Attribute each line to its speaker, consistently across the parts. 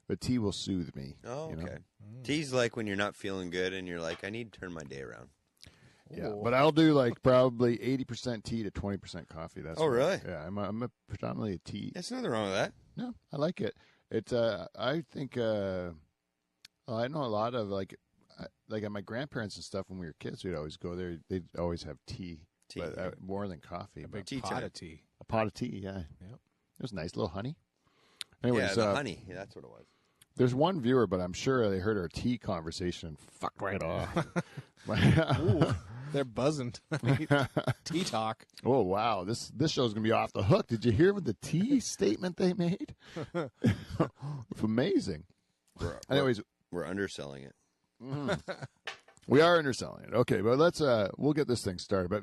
Speaker 1: but tea will soothe me.
Speaker 2: Oh,
Speaker 1: you know?
Speaker 2: okay. Tea's like when you're not feeling good and you're like, I need to turn my day around.
Speaker 1: Yeah, but I'll do like probably 80% tea to 20% coffee. That's
Speaker 2: really?
Speaker 1: Yeah, I'm a predominantly a tea.
Speaker 2: There's nothing wrong with that.
Speaker 1: No, I like it. It's I think I know a lot of like at my grandparents and stuff when we were kids, we'd always go there. They'd always have tea, but, more than coffee.
Speaker 3: A big
Speaker 2: tea
Speaker 3: pot
Speaker 2: time.
Speaker 3: of tea.
Speaker 1: A pot of tea, yeah.
Speaker 3: Yep.
Speaker 1: It was nice, little honey. Anyways,
Speaker 2: Yeah, the honey. Yeah, that's what it was.
Speaker 1: There's one viewer, but I'm sure they heard our tea conversation. Fucked right off.
Speaker 3: Ooh, they're buzzing. Tea talk.
Speaker 1: Oh wow, this show's gonna be off the hook. Did you hear what the tea statement they made? It's amazing. Anyways,
Speaker 2: We're underselling it.
Speaker 1: we are underselling it. Okay, but let's we'll get this thing started. But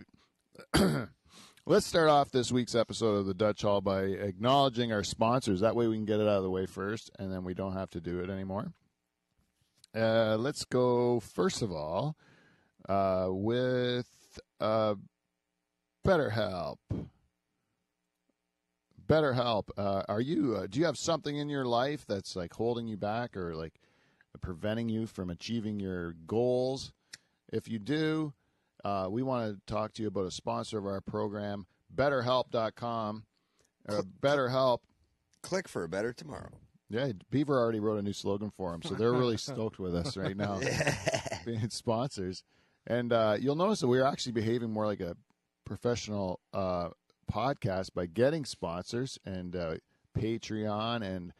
Speaker 1: let's start off this week's episode of the Dutch Hall by acknowledging our sponsors. That way we can get it out of the way first, and then we don't have to do it anymore. Let's go first of all with BetterHelp. BetterHelp. Are you? Do you have something in your life that's like holding you back or like preventing you from achieving your goals? If you do, we want to talk to you about a sponsor of our program, BetterHelp.com. BetterHelp.
Speaker 2: Click for a better tomorrow.
Speaker 1: Yeah, Beaver already wrote a new slogan for them, so they're really stoked with us right now, being sponsors. And you'll notice that we're actually behaving more like a professional podcast by getting sponsors and Patreon and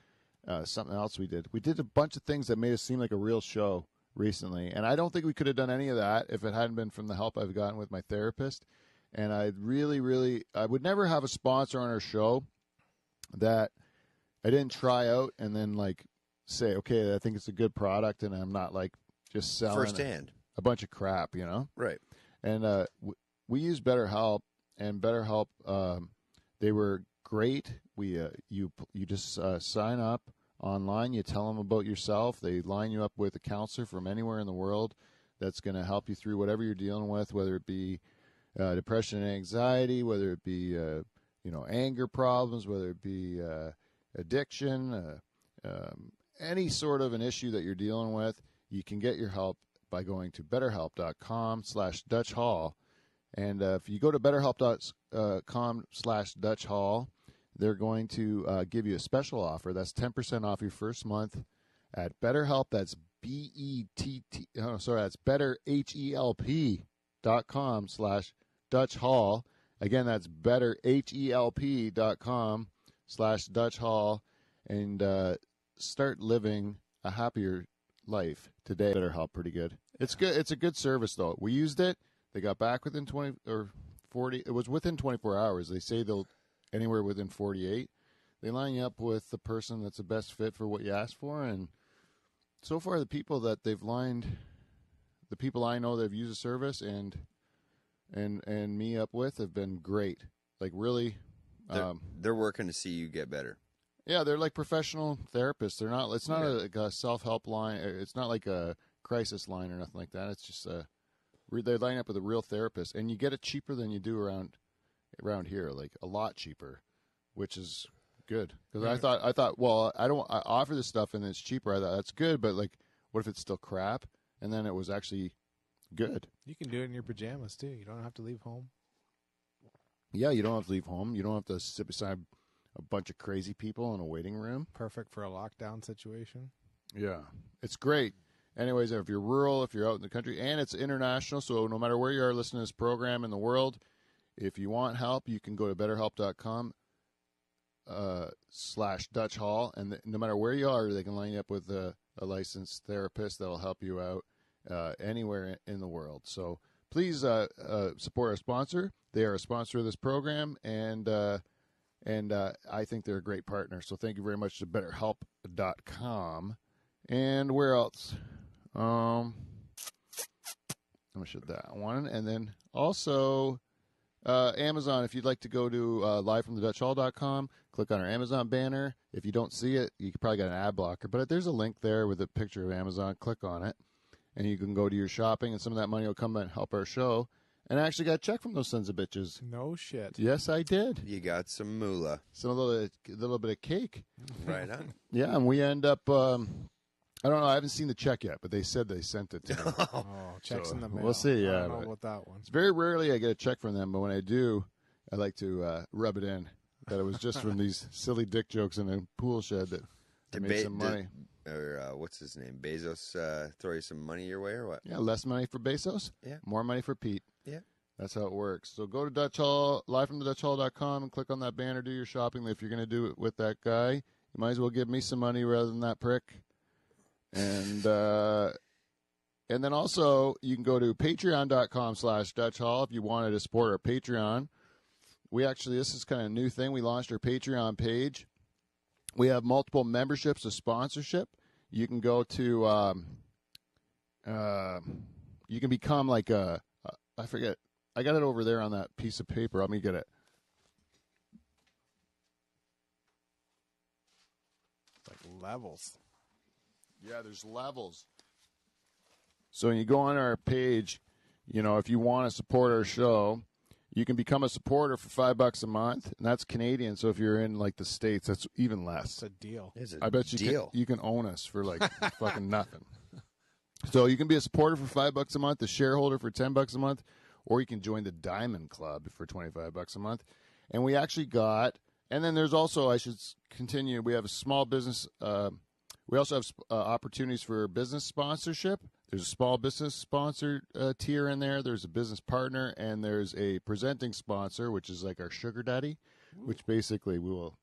Speaker 1: something else we did. We did a bunch of things that made us seem like a real show recently, and I don't think we could have done any of that if it hadn't been from the help I've gotten with my therapist. And I I would never have a sponsor on our show that I didn't try out and then like say, okay, I think it's a good product, and I'm not like just selling
Speaker 2: Firsthand.
Speaker 1: a bunch of crap, you know?
Speaker 2: Right.
Speaker 1: And we use BetterHelp, and BetterHelp, they were great. You just sign up online. You tell them about yourself. They line you up with a counselor from anywhere in the world that's going to help you through whatever you're dealing with, whether it be depression and anxiety, whether it be anger problems, whether it be addiction, any sort of an issue that you're dealing with. You can get your help by going to BetterHelp.com/Dutch Hall. And if you go to BetterHelp.com/Dutch Hall, they're going to give you a special offer. That's 10% off your first month at BetterHelp. That's that's BetterHelp.com/Dutch Hall. Again, that's BetterHelp.com/Dutch Hall. And start living a happier life today. BetterHelp, pretty good. It's good. It's a good service, though. We used it. They got back within 20 or 40. It was within 24 hours. They say they'll anywhere within 48. They line you up with the person that's the best fit for what you asked for. And so far, the people that they've lined, the people I know that have used the service and me up with have been great. Like really,
Speaker 2: They're working to see you get better.
Speaker 1: yeah, they're like professional therapists. They're not. It's not like a self-help line. It's not like a crisis line or nothing like that. It's just they line up with a real therapist, and you get it cheaper than you do around here, like a lot cheaper, which is good. Because I thought, well, I offer this stuff and it's cheaper. I thought that's good, but like, what if it's still crap? And then it was actually good.
Speaker 3: You can do it in your pajamas too. You don't have to leave home.
Speaker 1: Yeah, you don't have to leave home. You don't have to sit beside a bunch of crazy people in a waiting room.
Speaker 3: Perfect for a lockdown situation.
Speaker 1: Yeah, it's great. Anyways, if you're rural, if you're out in the country, and it's international, so no matter where you are listening to this program in the world, if you want help, you can go to BetterHelp.com/Dutch Hall, and no matter where you are, they can line you up with a licensed therapist that'll help you out anywhere in the world. So please support our sponsor. They are a sponsor of this program, and I think they're a great partner. So thank you very much to BetterHelp.com. And where else? I'm going to show that one. And then also Amazon. If you'd like to go to livefromthedutchhall.com, click on our Amazon banner. If you don't see it, you probably got an ad blocker. But there's a link there with a picture of Amazon. Click on it, and you can go to your shopping, and some of that money will come and help our show. And I actually got a check from those sons of bitches.
Speaker 3: No shit.
Speaker 1: Yes, I did.
Speaker 2: You got some moolah.
Speaker 1: Some little bit of cake.
Speaker 2: Right on.
Speaker 1: Yeah, and we end up. I don't know. I haven't seen the check yet, but they said they sent it to me.
Speaker 3: Oh, checks
Speaker 1: So,
Speaker 3: in the mail.
Speaker 1: we'll see,
Speaker 3: I
Speaker 1: yeah,
Speaker 3: don't know
Speaker 1: but-
Speaker 3: about that one.
Speaker 1: It's very rarely I get a check from them, but when I do, I like to rub it in that it was just from these silly dick jokes in a pool shed that I made some money.
Speaker 2: What's his name? Bezos throw you some money your way or what?
Speaker 1: Yeah, less money for Bezos.
Speaker 2: Yeah.
Speaker 1: More money for Pete.
Speaker 2: Yeah.
Speaker 1: That's how it works. So go to Dutch Hall, livefromthedutchhall.com, and click on that banner. Do your shopping. If you're going to do it with that guy, you might as well give me some money rather than that prick. And then also you can go to patreon.com/Dutch Hall if you wanted to support our Patreon. This is kind of a new thing. We launched our Patreon page. We have multiple memberships of sponsorship. You can go to, you can become like I forget. I got it over there on that piece of paper. Let me get it.
Speaker 3: It's like levels.
Speaker 1: Yeah, there's levels. So when you go on our page, if you want to support our show, you can become a supporter for $5 a month, and that's Canadian. So if you're in like the States, that's even less.
Speaker 3: It's a deal.
Speaker 2: It's a
Speaker 1: I bet
Speaker 2: deal.
Speaker 1: you can own us for like fucking nothing. So you can be a supporter for $5 a month, a shareholder for $10 a month, or you can join the Diamond Club for $25 a month. And we actually got, and then there's also, I should continue, we have a small business, we also have opportunities for business sponsorship. There's a small business sponsor tier in there. There's a business partner, and there's a presenting sponsor, which is like our sugar daddy, which basically we'll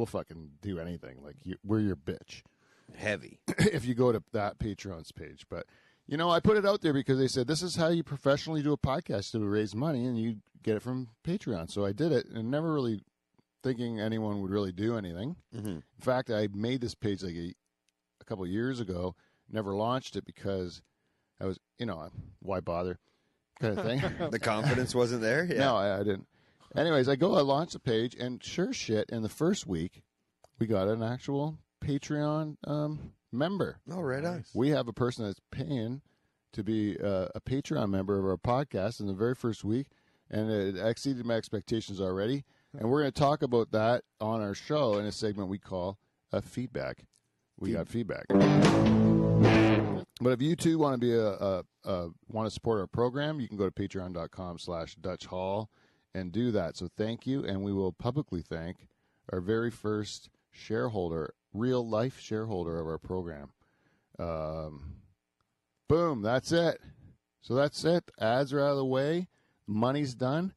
Speaker 1: fucking do anything. Like we're your bitch.
Speaker 2: Heavy.
Speaker 1: If you go to that Patreon's page. But, I put it out there because they said this is how you professionally do a podcast to raise money, and you get it from Patreon. So I did it, and never really thinking anyone would really do anything.
Speaker 2: Mm-hmm.
Speaker 1: In fact, I made this page like a couple of years ago, never launched it because I was, why bother kind of thing.
Speaker 2: The confidence wasn't there? Yeah.
Speaker 1: No, I didn't. Anyways, I launched the page, and sure shit, in the first week, we got an actual Patreon member.
Speaker 2: Oh, right on.
Speaker 1: We have a person that's paying to be a Patreon member of our podcast in the very first week, and it exceeded my expectations already. And we're going to talk about that on our show in a segment we call Feedback. We got feedback. But if you too want to be want to support our program, you can go to patreon.com/Dutch Hall and do that. So thank you, and we will publicly thank our very first shareholder, real life shareholder of our program. Boom, that's it. So that's it. Ads are out of the way. Money's done.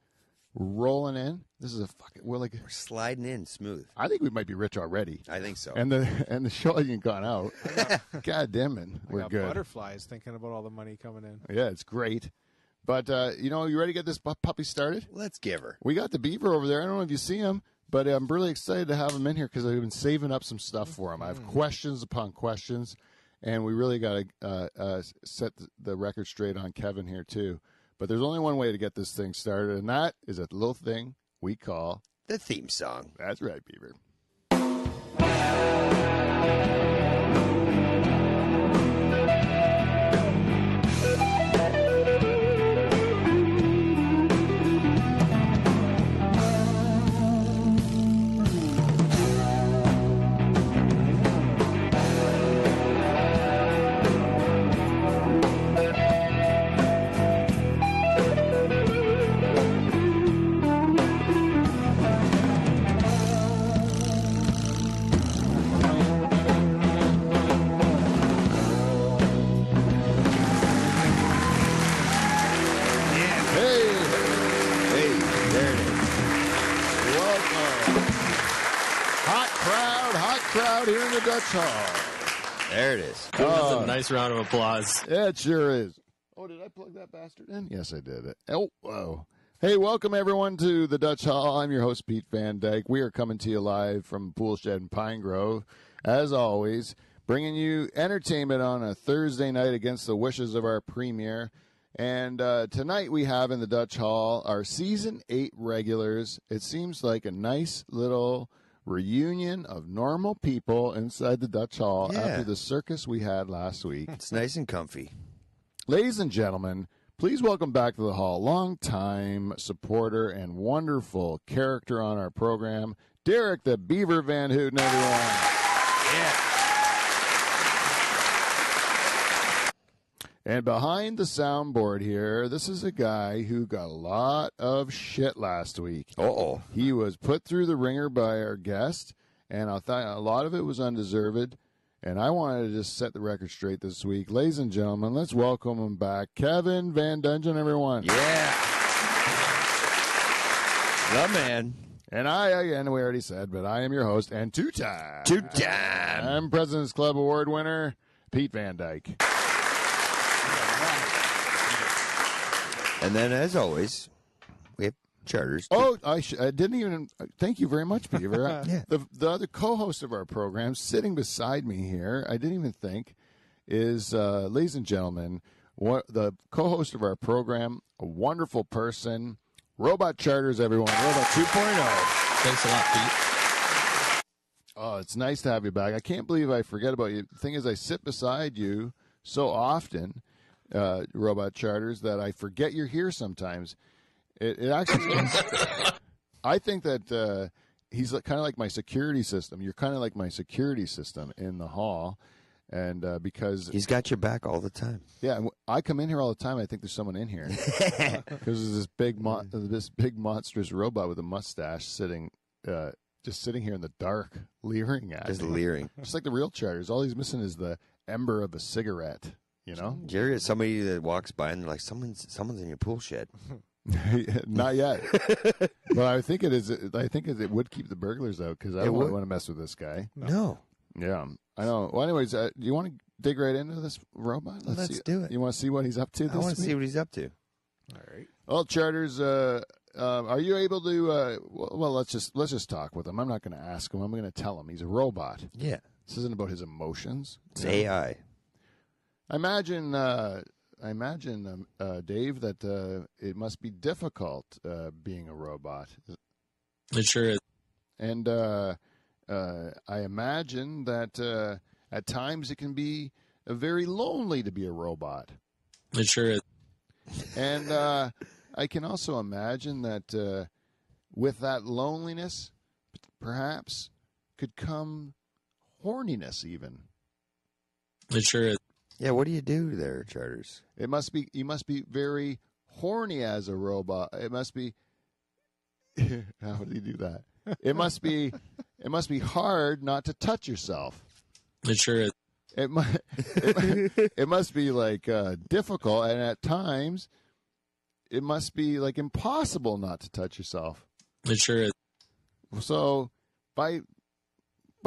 Speaker 1: Rolling in. This is
Speaker 2: We're sliding in smooth.
Speaker 1: I think we might be rich already.
Speaker 2: I think so.
Speaker 1: And the show hasn't gone out. God damn it,
Speaker 3: I
Speaker 1: we're
Speaker 3: got
Speaker 1: good.
Speaker 3: butterflies thinking about all the money coming in.
Speaker 1: Yeah, it's great. But you ready to get this puppy started?
Speaker 2: Let's give her.
Speaker 1: We got the beaver over there. I don't know if you see him, but I'm really excited to have him in here because I've been saving up some stuff for him. I have questions upon questions, and we really got to set the record straight on Kevin here too. But there's only one way to get this thing started, and that is a little thing we call
Speaker 2: The theme song.
Speaker 1: That's right, Beaver. Crowd here in the Dutch Hall.
Speaker 2: There it is.
Speaker 4: That's a nice round of applause.
Speaker 1: It sure is. Oh, did I plug that bastard in? Yes, I did. Oh, whoa. Hey, welcome everyone to the Dutch Hall. I'm your host, Pete Van Dyke. We are coming to you live from Pool Shed in Pine Grove, as always, bringing you entertainment on a Thursday night against the wishes of our premier. And tonight we have in the Dutch Hall our Season 8 regulars. It seems like a nice little reunion of normal people inside the Dutch Hall
Speaker 2: Yeah.
Speaker 1: after the circus we had last week.
Speaker 2: It's nice and comfy.
Speaker 1: Ladies and gentlemen, Please welcome back to the hall, longtime supporter and wonderful character on our program, Derek the Beaver Van Houten, everyone.
Speaker 2: Yeah.
Speaker 1: And behind the soundboard here, this is a guy who got a lot of shit last week.
Speaker 2: Uh-oh.
Speaker 1: He was put through the ringer by our guest, and I thought a lot of it was undeserved. And I wanted to just set the record straight this week. Ladies and gentlemen, let's welcome him back. Kevin Van Dungeon, everyone.
Speaker 2: Yeah. The man.
Speaker 1: And I, again, we already said, but I am your host and two-time. I'm President's Club Award winner, Pete Van Dyke.
Speaker 2: And then, as always, we have Charters.
Speaker 1: Oh, I didn't even. Thank you very much, Beaver.
Speaker 2: Yeah.
Speaker 1: The other co-host of our program, sitting beside me here, I didn't even think, is, ladies and gentlemen, the co-host of our program, a wonderful person, Robot Charters, everyone. Robot 2.0.
Speaker 4: Thanks a lot, Pete.
Speaker 1: Oh, it's nice to have you back. I can't believe I forget about you. The thing is, I sit beside you so often, Robot Charters, that I forget you're here sometimes. It actually, I think that he's kind of like my security system. You're kind of like my security system in the hall, and because
Speaker 2: He's got your back all the time.
Speaker 1: yeah, I come in here all the time. I think there's someone in here because there's this big monstrous robot with a mustache sitting, just sitting here in the dark, leering at
Speaker 2: Just
Speaker 1: me.
Speaker 2: leering.
Speaker 1: Just like the real Charters. All he's missing is the ember of a cigarette. You know.
Speaker 2: Jerry is somebody that walks by and they're like, someone's in your pool shed.
Speaker 1: Not yet, but I think it is. I think it would keep the burglars out because I don't want to mess with this guy.
Speaker 2: No.
Speaker 1: Yeah, I know. Well, anyways, do you want to dig right into this robot?
Speaker 2: Let's do it.
Speaker 1: You want to see what he's up to this
Speaker 2: I want to
Speaker 1: week?
Speaker 2: see what he's up to.
Speaker 3: All right.
Speaker 1: Well, Charters, are you able to? Well, let's just talk with him. I'm not going to ask him. I'm going to tell him he's a robot.
Speaker 2: Yeah.
Speaker 1: This isn't about his emotions.
Speaker 2: It's AI.
Speaker 1: I imagine, Dave, that it must be difficult being a robot.
Speaker 4: It sure is.
Speaker 1: And I imagine that at times it can be very lonely to be a robot.
Speaker 4: It sure is.
Speaker 1: And I can also imagine that with that loneliness, perhaps could come horniness even.
Speaker 4: It sure is.
Speaker 2: Yeah, what do you do there, Charters?
Speaker 1: It must be you must be very horny as a robot. It must be how do you do that? It must be hard not to touch yourself.
Speaker 4: It sure is.
Speaker 1: It must be like difficult, and at times it must be like impossible not to touch yourself.
Speaker 4: It sure is.
Speaker 1: So by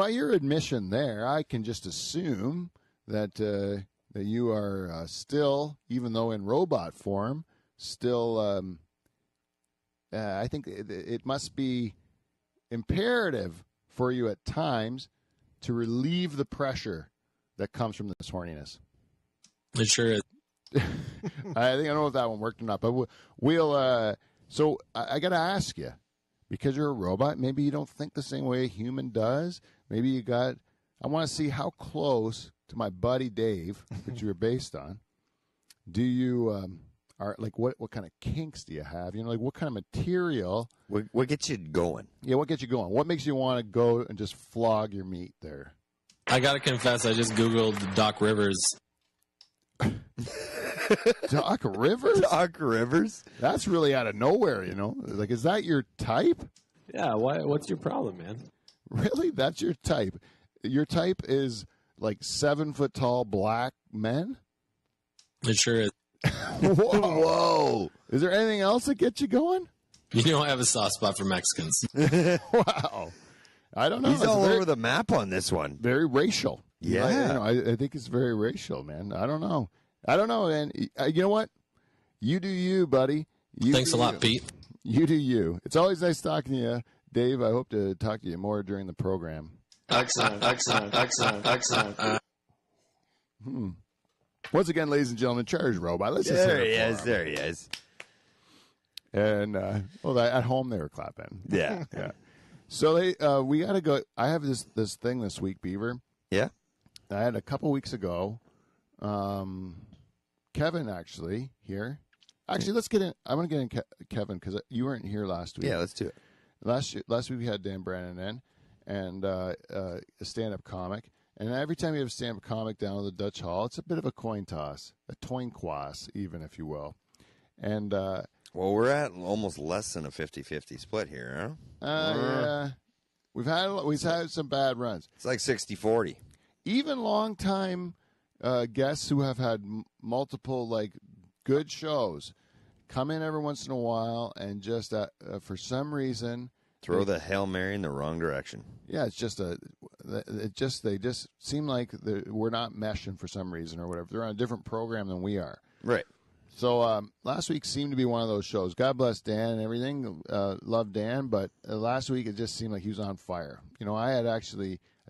Speaker 1: your admission there, I can just assume that that you are still, even though in robot form, still. I think it must be imperative for you at times to relieve the pressure that comes from this horniness.
Speaker 4: It sure is.
Speaker 1: I think I don't know if that one worked or not, but we'll. So I got to ask you, because you're a robot, maybe you don't think the same way a human does. Maybe you got. I want to see how close to my buddy Dave, which you're based on. Do you are like what kind of kinks do you have? You know, like what kind of material?
Speaker 2: What gets you going?
Speaker 1: Yeah, what gets you going? What makes you want to go and just flog your meat there?
Speaker 4: I gotta confess, I just Googled Doc Rivers.
Speaker 1: Doc Rivers?
Speaker 2: Doc Rivers?
Speaker 1: That's really out of nowhere, you know? Like, is that your type?
Speaker 4: Yeah, what's your problem, man?
Speaker 1: Really? That's your type? Your type is like 7 foot tall black men?
Speaker 4: It sure is.
Speaker 1: Whoa. Is there anything else that gets you going?
Speaker 4: You know I have a soft spot for Mexicans.
Speaker 1: Wow. I don't know.
Speaker 2: He's all over the map on this one.
Speaker 1: Very racial.
Speaker 2: Yeah.
Speaker 1: I think it's very racial, man. I don't know. And you know what? You do you, buddy.
Speaker 4: Thanks a lot, Pete.
Speaker 1: You do you. It's always nice talking to you, Dave. I hope to talk to you more during the program.
Speaker 4: Excellent.
Speaker 1: Once again, ladies and gentlemen, Charge Robot. Let's just
Speaker 2: There
Speaker 1: hear
Speaker 2: he
Speaker 1: it for
Speaker 2: is.
Speaker 1: him.
Speaker 2: There he is.
Speaker 1: And at home they were clapping.
Speaker 2: Yeah.
Speaker 1: Yeah. So we got to go. I have this thing this week, Beaver.
Speaker 2: Yeah.
Speaker 1: I had a couple weeks ago. Kevin actually here Actually, let's get in. I'm going to get in Kevin because you weren't here last week.
Speaker 2: Yeah, let's do it.
Speaker 1: Last week we had Dan Brannon in, and a stand-up comic. And every time you have a stand-up comic down at the Dutch Hall, it's a bit of a coin toss, a toinquas, even, if you will. And
Speaker 2: Well, we're at almost less than a 50-50 split here, huh?
Speaker 1: yeah, we've had some bad runs.
Speaker 2: It's like 60-40.
Speaker 1: Even long-time guests who have had multiple like good shows come in every once in a while and just for some reason
Speaker 2: Throw the Hail Mary in the wrong direction.
Speaker 1: yeah, it's just they just seem like we're not meshing for some reason or whatever. They're on a different program than we are.
Speaker 2: Right.
Speaker 1: So last week seemed to be one of those shows. God bless Dan and everything. Love Dan, but last week it just seemed like he was on fire. You know, I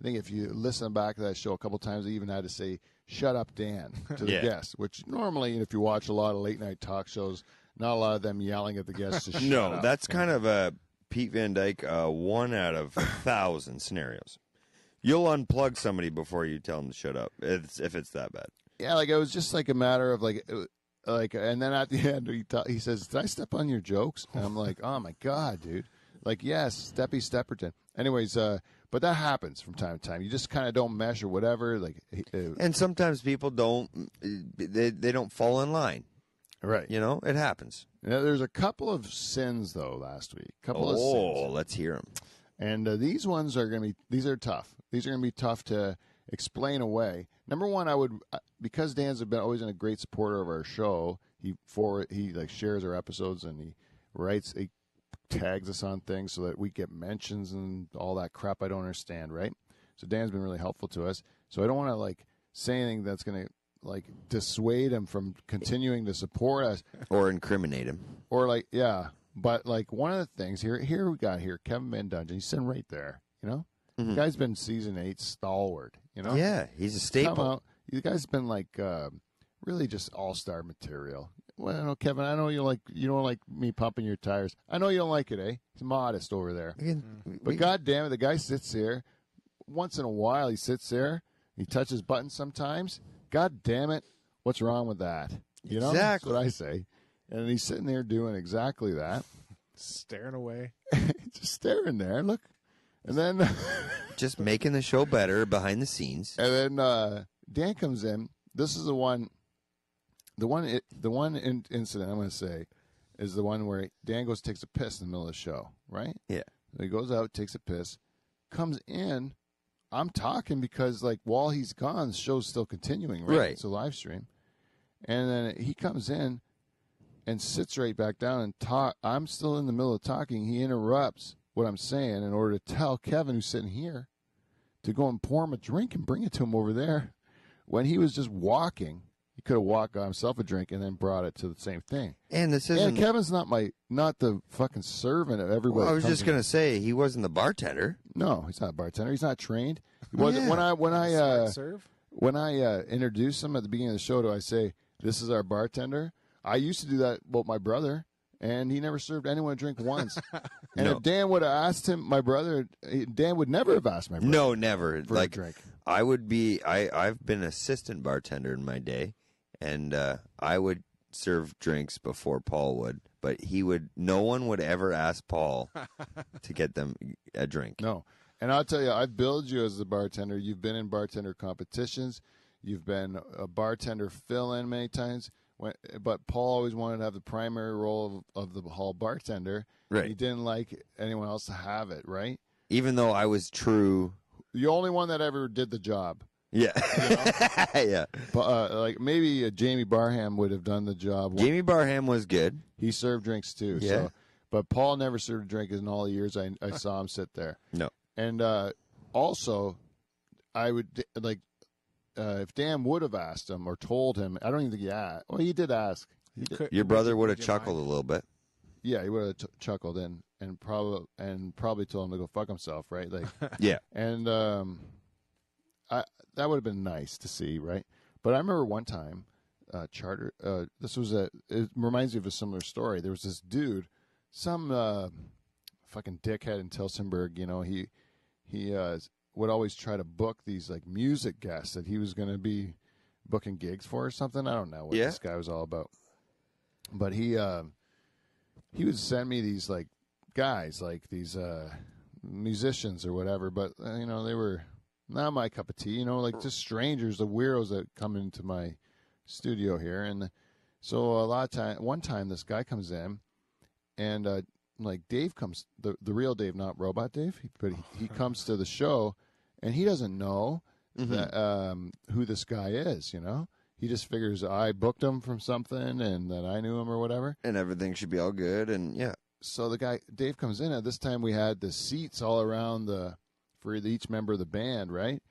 Speaker 1: think if you listen back to that show a couple times, I even had to say, "Shut up, Dan," to the
Speaker 2: Yeah.
Speaker 1: guests, which normally, if you watch a lot of late-night talk shows, not a lot of them yelling at the guests to shut
Speaker 2: No,
Speaker 1: up.
Speaker 2: that's kind of a Pete Van Dyke 1 out of 1,000 scenarios. You'll unplug somebody before you tell them to shut up if it's that bad.
Speaker 1: Yeah, like it was just like a matter of like, and then at the end he says, "Did I step on your jokes?" And I'm like, "Oh my god, dude!" Like, yes, Steppy Stepperton. Anyways, but that happens from time to time. You just kind of don't mesh or whatever. Like,
Speaker 2: And sometimes people don't they don't fall in line.
Speaker 1: right?
Speaker 2: You know, it happens.
Speaker 1: There's a couple of sins though last week. Couple of sins.
Speaker 2: Let's hear them.
Speaker 1: And these ones are going to be, these are tough. These are going to be tough to explain away. Number one, I would, because Dan's been always been a great supporter of our show, he like shares our episodes and he tags us on things so that we get mentions and all that crap I don't understand, right? So Dan's been really helpful to us. So I don't want to like say anything that's going to like dissuade him from continuing to support us.
Speaker 2: Or incriminate him.
Speaker 1: Or like, yeah. But like one of the things here we got Kevin Van Dungeon. He's sitting right there, you know? The guy's been season 8 stalwart, you know?
Speaker 2: Yeah, he's a staple.
Speaker 1: The guy's been like really just all-star material. Well, no, Kevin, I know you don't like me pumping your tires. I know you don't like it, eh? He's modest over there. But God damn it, the guy sits there. Once in a while, he sits there. He touches buttons sometimes. God damn it, what's wrong with that? You know,
Speaker 2: Exactly.
Speaker 1: That's what I say. And he's sitting there doing exactly that.
Speaker 3: Staring away.
Speaker 1: Just staring there. Look. And then
Speaker 2: Just making the show better behind the scenes.
Speaker 1: and then Dan comes in. This is the one incident I'm going to say is the one where Dan goes takes a piss in the middle of the show, right?
Speaker 2: Yeah.
Speaker 1: He goes out, takes a piss, comes in. I'm talking because like while he's gone, the show's still continuing, right?
Speaker 2: Right.
Speaker 1: It's a live stream. And then he comes in and sits right back down and talk. I'm still in the middle of talking. He interrupts what I'm saying in order to tell Kevin, who's sitting here, to go and pour him a drink and bring it to him over there. When he was just walking, he could have walked, got himself a drink, and then brought it to the same thing.
Speaker 2: And this
Speaker 1: And
Speaker 2: isn't.
Speaker 1: Kevin's not the fucking servant of everybody.
Speaker 2: I was
Speaker 1: comes
Speaker 2: just
Speaker 1: in.
Speaker 2: going to say, he wasn't the bartender.
Speaker 1: No, he's not a bartender. He's not trained. He wasn't.
Speaker 2: Yeah.
Speaker 1: When
Speaker 3: Serve?
Speaker 1: I introduce him at the beginning of the show, do I say, "This is our bartender"? I used to do that with my brother, and he never served anyone a drink once. And
Speaker 2: No.
Speaker 1: if Dan would have asked him, Dan would never have asked my brother
Speaker 2: No, never.
Speaker 1: for a
Speaker 2: Like,
Speaker 1: drink.
Speaker 2: I would be. I've been assistant bartender in my day, and I would serve drinks before Paul would. But he would. No one would ever ask Paul to get them a drink.
Speaker 1: No. And I'll tell you, I've billed you as the bartender. You've been in bartender competitions. You've been a bartender fill-in many times. But Paul always wanted to have the primary role of the hall bartender.
Speaker 2: Right.
Speaker 1: He didn't like anyone else to have it, right?
Speaker 2: Even though I was true.
Speaker 1: The only one that ever did the job.
Speaker 2: Yeah. Yeah.
Speaker 1: But, like maybe Jamie Barham would have done the job.
Speaker 2: Jamie Barham was good.
Speaker 1: He served drinks too.
Speaker 2: Yeah.
Speaker 1: So, but Paul never served a drink in all the years I saw him sit there.
Speaker 2: No.
Speaker 1: And also, I would like if Dan would have asked him or told him. I don't even think he asked. Well, he did ask.
Speaker 2: Your brother would have
Speaker 3: you
Speaker 2: chuckled
Speaker 3: mind?
Speaker 2: a little bit.
Speaker 1: Yeah, he would have chuckled and probably told him to go fuck himself, right? Like,
Speaker 2: Yeah.
Speaker 1: and that would have been nice to see, right? But I remember one time, Charter. This was it reminds me of a similar story. There was this dude, some fucking dickhead in Tilsonburg. You know, he would always try to book these like music guests that he was going to be booking gigs for or something. I don't know what
Speaker 2: Yeah.
Speaker 1: this guy was all about. but he would send me these like guys, like these musicians or whatever. But you know, they were not my cup of tea. You know, like just strangers, the weirdos that come into my studio here. And so a lot of time, one time, this guy comes in, and like Dave comes, the real Dave, not Robot Dave, but he comes to the show, and he doesn't know that, who this guy is. You know, he just figures I booked him from something and that I knew him or whatever.
Speaker 2: And everything should be all good. And yeah.
Speaker 1: So the guy Dave comes in. At this time, we had the seats all around for each member of the band, right?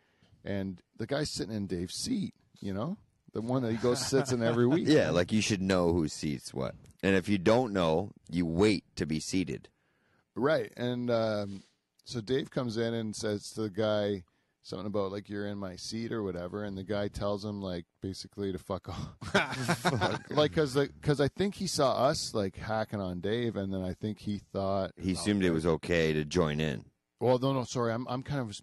Speaker 1: And the guy's sitting in Dave's seat. You know, the one that he goes sits in every week.
Speaker 2: Yeah, like you should know who seats what. And if you don't know, you wait to be seated.
Speaker 1: Right. And so Dave comes in and says to the guy something about, like, you're in my seat or whatever. And the guy tells him, like, basically to fuck off. Like, because I think he saw us, like, hacking on Dave. And then I think he thought.
Speaker 2: He assumed it was okay to join in.
Speaker 1: Well, no, sorry. I'm kind of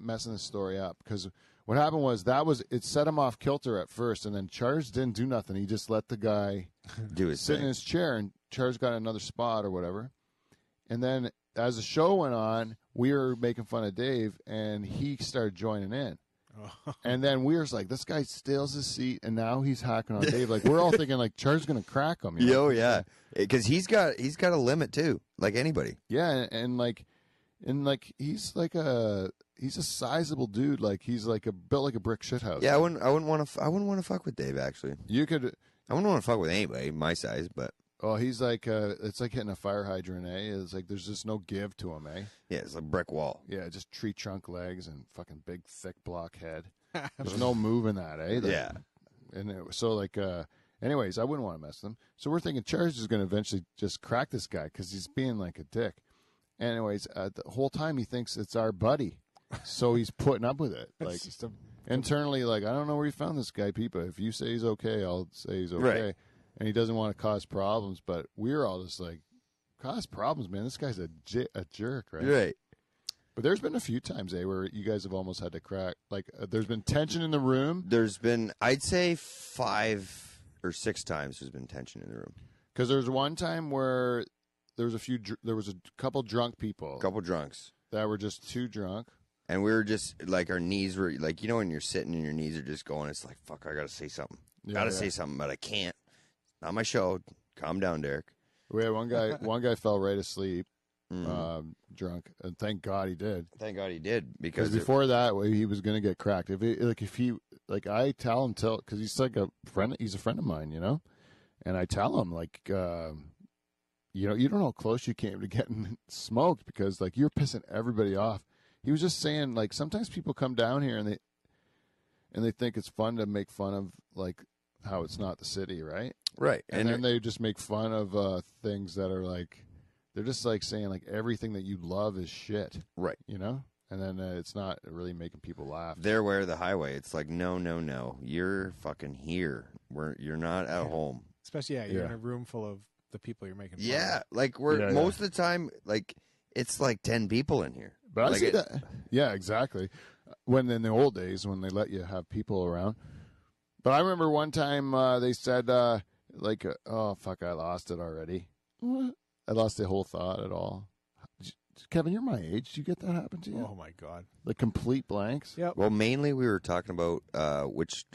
Speaker 1: messing this story up. Because what happened was it set him off kilter at first. And then Charles didn't do nothing. He just let the guy
Speaker 2: Do his
Speaker 1: sit in
Speaker 2: thing.
Speaker 1: his chair, and Charles got another spot or whatever. And then as the show went on, we were making fun of Dave, and he started joining in. And then we were like, this guy steals his seat, and now he's hacking on Dave. Like, we're all thinking, like, Charles going to crack him. You know?
Speaker 2: Yo, yeah. Because he's got a limit, too, like anybody.
Speaker 1: Yeah, and he's a sizable dude. Like, he's like built like a brick shithouse.
Speaker 2: Yeah, I wouldn't want to fuck with Dave, actually.
Speaker 1: You could.
Speaker 2: I wouldn't want to fuck with anybody my size, but
Speaker 1: Oh, he's like it's like hitting a fire hydrant, eh? It's like there's just no give to him, eh?
Speaker 2: yeah, it's a brick wall.
Speaker 1: Yeah, just tree trunk legs and fucking big thick block head. There's no moving that, eh?
Speaker 2: Yeah.
Speaker 1: And so like, anyways, I wouldn't want to mess with him. So we're thinking Charles is going to eventually just crack this guy because he's being like a dick. Anyways, the whole time he thinks it's our buddy, so he's putting up with it. Like internally, like, I don't know where you found this guy, Pete, but if you say he's okay, I'll say he's okay.
Speaker 2: Right.
Speaker 1: And he doesn't want to cause problems, but we're all just like, cause problems, man. This guy's a jerk, right?
Speaker 2: Right.
Speaker 1: But there's been a few times, where you guys have almost had to crack. Like, there's been tension in the room.
Speaker 2: There's been, I'd say 5 or 6 times there's been tension in the room.
Speaker 1: Because there's one time where there was a couple drunk people.
Speaker 2: Couple drunks.
Speaker 1: That were just too drunk.
Speaker 2: And we were just, like, our knees were, like, you know when you're sitting and your knees are just going, it's like, fuck, I got to say something. Got to say something, but I can't. Not my show. Calm down, Derek.
Speaker 1: We had one guy fell right asleep, drunk, and thank God he did.
Speaker 2: Thank God he did, because
Speaker 1: before that, he was going to get cracked. I tell him because he's like a friend. He's a friend of mine, you know, and I tell him like, you know, you don't know how close you came to getting smoked because like you're pissing everybody off. He was just saying like sometimes people come down here and they think it's fun to make fun of like how it's not the city, right?
Speaker 2: Right.
Speaker 1: And then they just make fun of things that are like, they're just like saying like everything that you love is shit.
Speaker 2: Right.
Speaker 1: You know? And then it's not really making people laugh.
Speaker 2: They're aware of the highway. It's like, no. You're fucking here. You're not at home.
Speaker 3: Especially, you're in a room full of the people you're making fun
Speaker 2: Yeah.
Speaker 3: of.
Speaker 2: Like, most of the time, like, it's like 10 people in here.
Speaker 1: But
Speaker 2: like
Speaker 1: I see that. Yeah, exactly. When in the old days, when they let you have people around. But I remember one time they said, oh, fuck, I lost it already. What? I lost the whole thought at all. Kevin, you're my age. Did you get that happen to you?
Speaker 3: Oh, my God.
Speaker 1: The complete blanks?
Speaker 3: Yep.
Speaker 2: Well, mainly we were talking about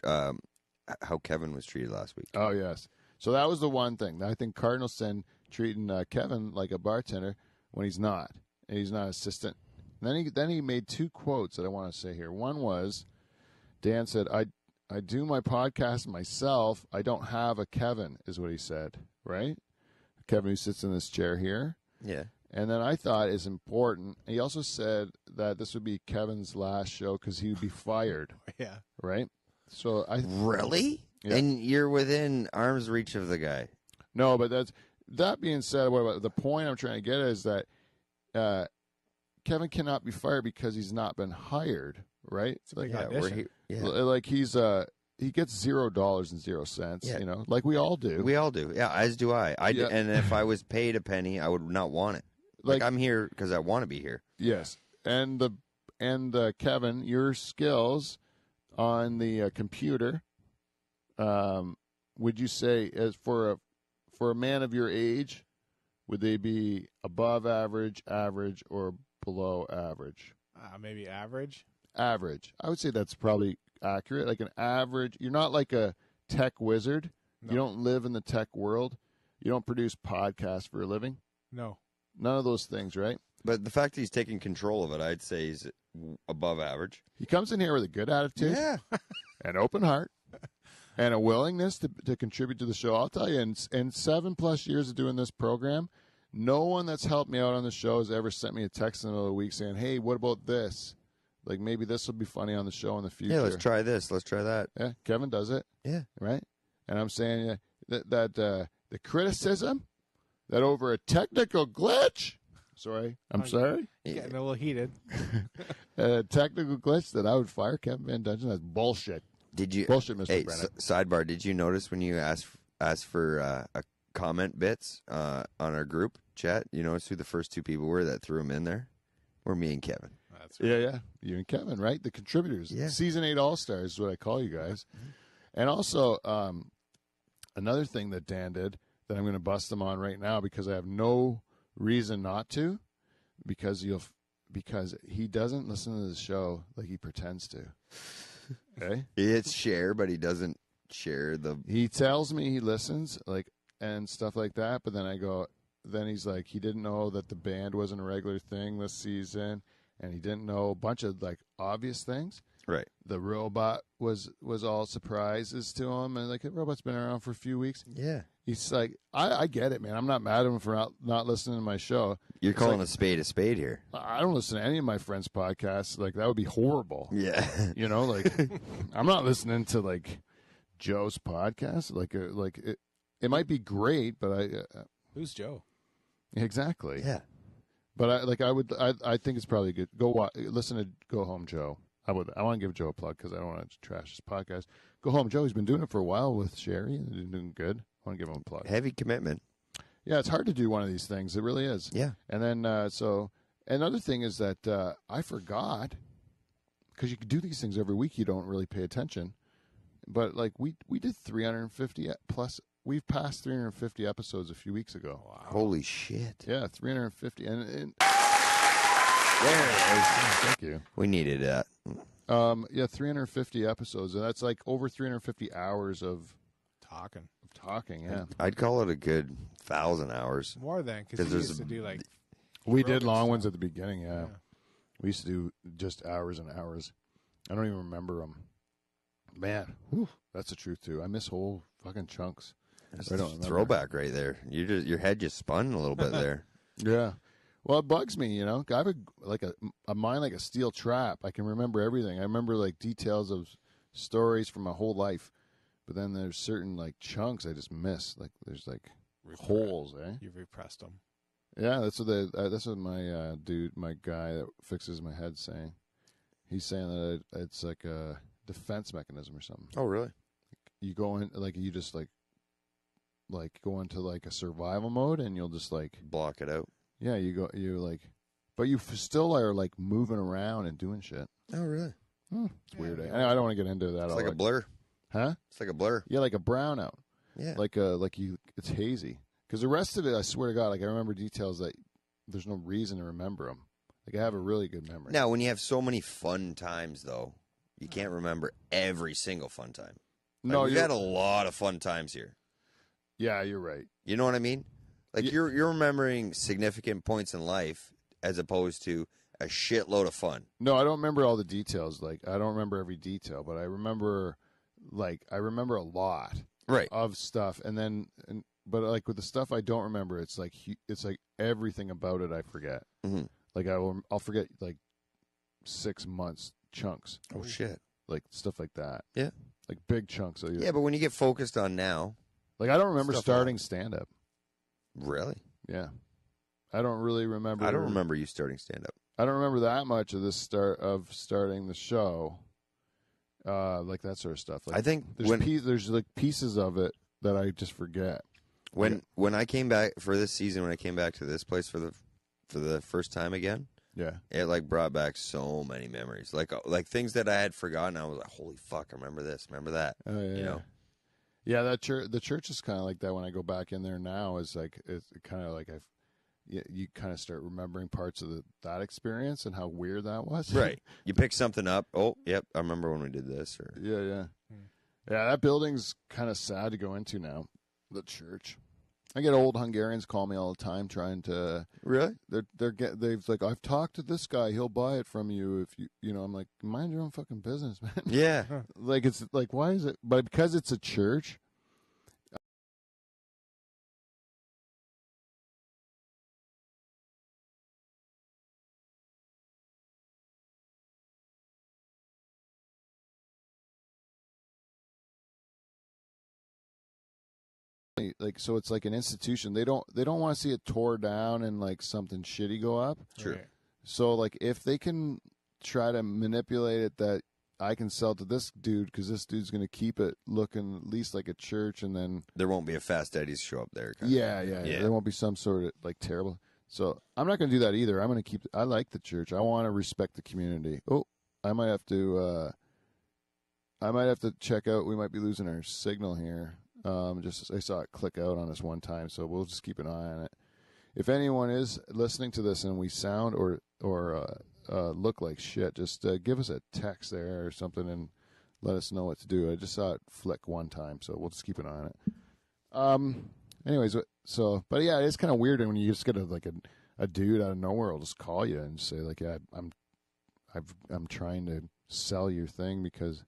Speaker 2: how Kevin was treated last week.
Speaker 1: Oh, yes. So that was the one thing. I think Cardinals send treating Kevin like a bartender when he's not. And he's not assistant. And then he made 2 quotes that I want to say here. One was, Dan said, I do my podcast myself. I don't have a Kevin, is what he said, right? Kevin who sits in this chair here.
Speaker 2: Yeah.
Speaker 1: And then I thought is important. He also said that this would be Kevin's last show because he would be fired,
Speaker 3: Yeah.
Speaker 1: right? So
Speaker 2: Really?
Speaker 1: Yeah.
Speaker 2: And you're within arm's reach of the guy.
Speaker 1: No, but that being said, what about the point I'm trying to get is that Kevin cannot be fired because he's not been hired, right?
Speaker 3: It's a big
Speaker 2: Yeah,
Speaker 3: audition.
Speaker 1: Like he gets $0.00.
Speaker 2: Yeah.
Speaker 1: You know, like we all do.
Speaker 2: We all do. Yeah, as do I.
Speaker 1: Yeah.
Speaker 2: And if I was paid a penny, I would not want it. Like I'm here because I want to be here.
Speaker 1: Yes, and Kevin, your skills on the computer, would you say as for for a man of your age, would they be above average, average, or below average?
Speaker 3: Maybe average.
Speaker 1: Average. I would say that's probably accurate. Like an average. You're not like a tech wizard.
Speaker 3: No.
Speaker 1: You don't live in the tech world. You don't produce podcasts for a living.
Speaker 3: No.
Speaker 1: None of those things, right?
Speaker 2: But the fact that he's taking control of it, I'd say he's above average.
Speaker 1: He comes in here with a good attitude, an open heart, and a willingness to contribute to the show. I'll tell you, in 7+ years of doing this program, no one that's helped me out on the show has ever sent me a text in the middle of the week saying, hey, what about this? Like, maybe this will be funny on the show in the future.
Speaker 2: Yeah, let's try this. Let's try that.
Speaker 1: Yeah, Kevin does it.
Speaker 2: Yeah.
Speaker 1: Right? And I'm saying that the criticism that over a technical glitch, sorry,
Speaker 3: Getting a little heated.
Speaker 1: a technical glitch that I would fire Kevin Van Dungen, that's bullshit.
Speaker 2: Did you
Speaker 1: Bullshit, Mr.
Speaker 2: Hey,
Speaker 1: Brennan.
Speaker 2: sidebar, did you notice when you asked for a comment bits on our group chat, you notice who the first two people were that threw them in there? Were me and Kevin.
Speaker 3: That's right.
Speaker 1: Yeah. You and Kevin, right? The contributors.
Speaker 2: Yeah.
Speaker 1: Season 8 All-Stars is what I call you guys. And also, another thing that Dan did that I'm going to bust him on right now because I have no reason not to, because he doesn't listen to the show like he pretends to. Okay?
Speaker 2: He hits share, but he doesn't share the.
Speaker 1: He tells me he listens, like, and stuff like that, but then he's like, he didn't know that the band wasn't a regular thing this season, and he didn't know a bunch of, like, obvious things.
Speaker 2: Right.
Speaker 1: The robot was all surprises to him, and, like, the robot's been around for a few weeks.
Speaker 2: Yeah.
Speaker 1: He's like, I get it, man. I'm not mad at him for not listening to my show.
Speaker 2: You're calling
Speaker 1: like,
Speaker 2: a spade here.
Speaker 1: I don't listen to any of my friends' podcasts. Like, that would be horrible.
Speaker 2: Yeah.
Speaker 1: You know, like, I'm not listening to, like, Joe's podcast. It might be great, but
Speaker 3: Who's Joe?
Speaker 1: exactly.
Speaker 2: Yeah.
Speaker 1: But I think it's probably good. Listen to Go Home Joe. I want to give Joe a plug because I don't want to trash his podcast. Go Home Joe. He's been doing it for a while with Sherry and he's doing good. I want to give him a plug.
Speaker 2: Heavy commitment.
Speaker 1: Yeah, it's hard to do one of these things. It really is.
Speaker 2: Yeah.
Speaker 1: And then so another thing is that I forgot because you can do these things every week. You don't really pay attention. But like we did 350 plus. We've passed 350 episodes a few weeks ago.
Speaker 3: Wow.
Speaker 2: Holy shit.
Speaker 1: Yeah, 350. And
Speaker 2: There it is.
Speaker 1: thank you.
Speaker 2: We needed that.
Speaker 1: 350 episodes, and that's like over 350 hours of
Speaker 3: Talking.
Speaker 1: Yeah,
Speaker 2: I'd call it a good 1,000 hours.
Speaker 3: More than,
Speaker 2: 'Cause
Speaker 3: because we
Speaker 2: there's
Speaker 3: used to do, like,
Speaker 1: we did
Speaker 3: aerobic
Speaker 1: long
Speaker 3: stuff.
Speaker 1: ones at the beginning. Yeah.
Speaker 3: Yeah.
Speaker 1: We used to do just hours and hours. I don't even remember them. Man, whew, that's the truth too. I miss whole fucking chunks.
Speaker 2: That's
Speaker 1: I
Speaker 2: a
Speaker 1: don't remember.
Speaker 2: throwback right there. Your head just spun a little bit there.
Speaker 1: Yeah. Well, it bugs me, you know. I have a mind like a steel trap. I can remember everything. I remember like details of stories from my whole life, but then there's certain like chunks I just miss. Like there's like holes, eh?
Speaker 3: You've repressed them.
Speaker 1: Yeah, that's what my my guy that fixes my head saying. He's saying that it's like a defense mechanism or something.
Speaker 2: Oh, really?
Speaker 1: You go in like you just like go into like a survival mode, and you'll just like
Speaker 2: Block it out.
Speaker 1: yeah, you like, but you still are like moving around and doing shit.
Speaker 2: Oh, really?
Speaker 1: It's weird. Anyway, I don't want to get into that.
Speaker 2: It's like a blur.
Speaker 1: Huh?
Speaker 2: It's like a blur.
Speaker 1: Yeah, like a brownout.
Speaker 2: Yeah.
Speaker 1: It's hazy. Because the rest of it, I swear to God, like I remember details that there's no reason to remember them. Like I have a really good memory.
Speaker 2: Now, when you have so many fun times, though, you can't remember every single fun time. Like,
Speaker 1: no,
Speaker 2: we've
Speaker 1: you're,
Speaker 2: had a lot of fun times here.
Speaker 1: yeah, you're right.
Speaker 2: You know what I mean? Like
Speaker 1: Yeah.
Speaker 2: you're remembering significant points in life as opposed to a shitload of fun.
Speaker 1: No, I don't remember all the details. Like I don't remember every detail, but I remember a lot
Speaker 2: Right.
Speaker 1: of stuff. But like with the stuff I don't remember, it's like everything about it I forget.
Speaker 2: Mhm.
Speaker 1: Like I'll forget like 6 months chunks,
Speaker 2: Oh, shit.
Speaker 1: like stuff like that.
Speaker 2: Yeah.
Speaker 1: Like big chunks. Of
Speaker 2: Yeah, but when you get focused on now,
Speaker 1: like I don't remember
Speaker 2: Stuff
Speaker 1: starting stand up.
Speaker 2: really?
Speaker 1: Yeah. I don't really remember.
Speaker 2: I don't remember you starting stand-up.
Speaker 1: I don't remember that much of starting the show. Like that sort of stuff. Like
Speaker 2: I think
Speaker 1: there's like pieces of it that I just forget.
Speaker 2: when I came back for this season, when I came back to this place for the first time again,
Speaker 1: Yeah.
Speaker 2: it like brought back so many memories, like things that I had forgotten. I was like, holy fuck, I remember this, remember that.
Speaker 1: Oh yeah.
Speaker 2: You know?
Speaker 1: Yeah, that church. The church is kind of like that. When I go back in there now, is like it's kind of like you kind of start remembering parts of that experience and how weird that was.
Speaker 2: Right. You pick something up. Oh, yep. I remember when we did this. Or
Speaker 1: Yeah. Yeah, that building's kind of sad to go into now. The church. I get old Hungarians call me all the time trying to.
Speaker 2: really?
Speaker 1: They've like, I've talked to this guy. He'll buy it from you if you know. I'm like, mind your own fucking business, man.
Speaker 2: Yeah.
Speaker 1: Like it's like, why is it? But because it's a church. Like, so it's like an institution. They don't want to see it tore down and like something shitty go up.
Speaker 2: True.
Speaker 3: Right.
Speaker 1: So like if they can try to manipulate it that I can sell to this dude because this dude's going to keep it looking at least like a church, and then
Speaker 2: There won't be a Fast Eddie's show up there. kind of
Speaker 1: yeah,
Speaker 2: thing.
Speaker 1: there won't be some sort of like terrible. So I'm not going to do that either. I'm going to keep. I like the church. I want to respect the community. Oh, I might have to. I might have to check out. We might be losing our signal here. Just I saw it click out on us one time, so we'll just keep an eye on it. If anyone is listening to this and we sound or look like shit, just give us a text there or something and let us know what to do. I just saw it flick one time, so we'll just keep an eye on it. Anyways, so but yeah, it's kind of weird when you just get a dude out of nowhere will just call you and say like, yeah, I'm trying to sell your thing because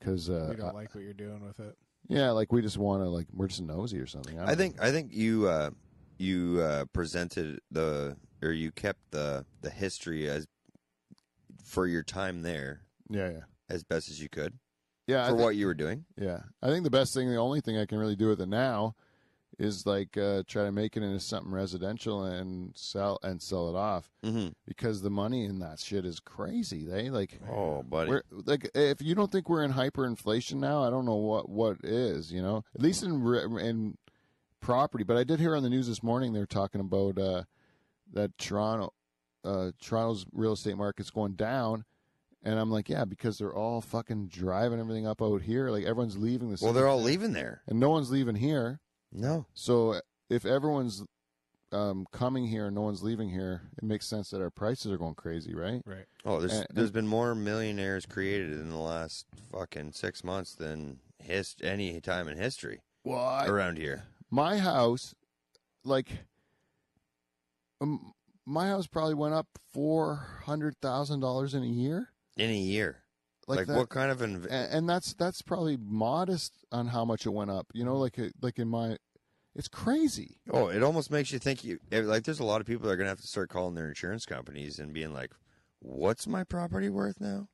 Speaker 3: We don't like what you're doing with it.
Speaker 1: yeah, like we just want to like we're just nosy or something.
Speaker 2: I think you presented you kept the history as for your time there
Speaker 1: yeah
Speaker 2: as best as you could
Speaker 1: yeah
Speaker 2: for what you were doing.
Speaker 1: Yeah, I think the only thing I can really do with it now is like try to make it into something residential and sell it off
Speaker 2: Mm-hmm.
Speaker 1: because the money in that shit is crazy. They like
Speaker 2: Oh, buddy.
Speaker 1: we're like if you don't think we're in hyperinflation now, I don't know what is. You know, at least in property. But I did hear on the news this morning they were talking about that Toronto's real estate market's going down. And I'm like, yeah, because they're all fucking driving everything up out here. Like everyone's leaving the city.
Speaker 2: Well, they're all leaving there.
Speaker 1: and no one's leaving here.
Speaker 2: No.
Speaker 1: So if everyone's coming here and no one's leaving here, it makes sense that our prices are going crazy, right?
Speaker 3: Right.
Speaker 2: Oh,
Speaker 1: And-
Speaker 2: there's been more millionaires created in the last fucking 6 months than any time in history
Speaker 1: Well,
Speaker 2: around here.
Speaker 1: my house, like, my house probably went up $400,000 in a year.
Speaker 2: In a year. Like
Speaker 1: that.
Speaker 2: what kind of
Speaker 1: And that's probably modest on how much it went up. You know, like in my, it's crazy.
Speaker 2: Oh, it almost makes you think like there's a lot of people that are going to have to start calling their insurance companies and being like, "What's my property worth now?"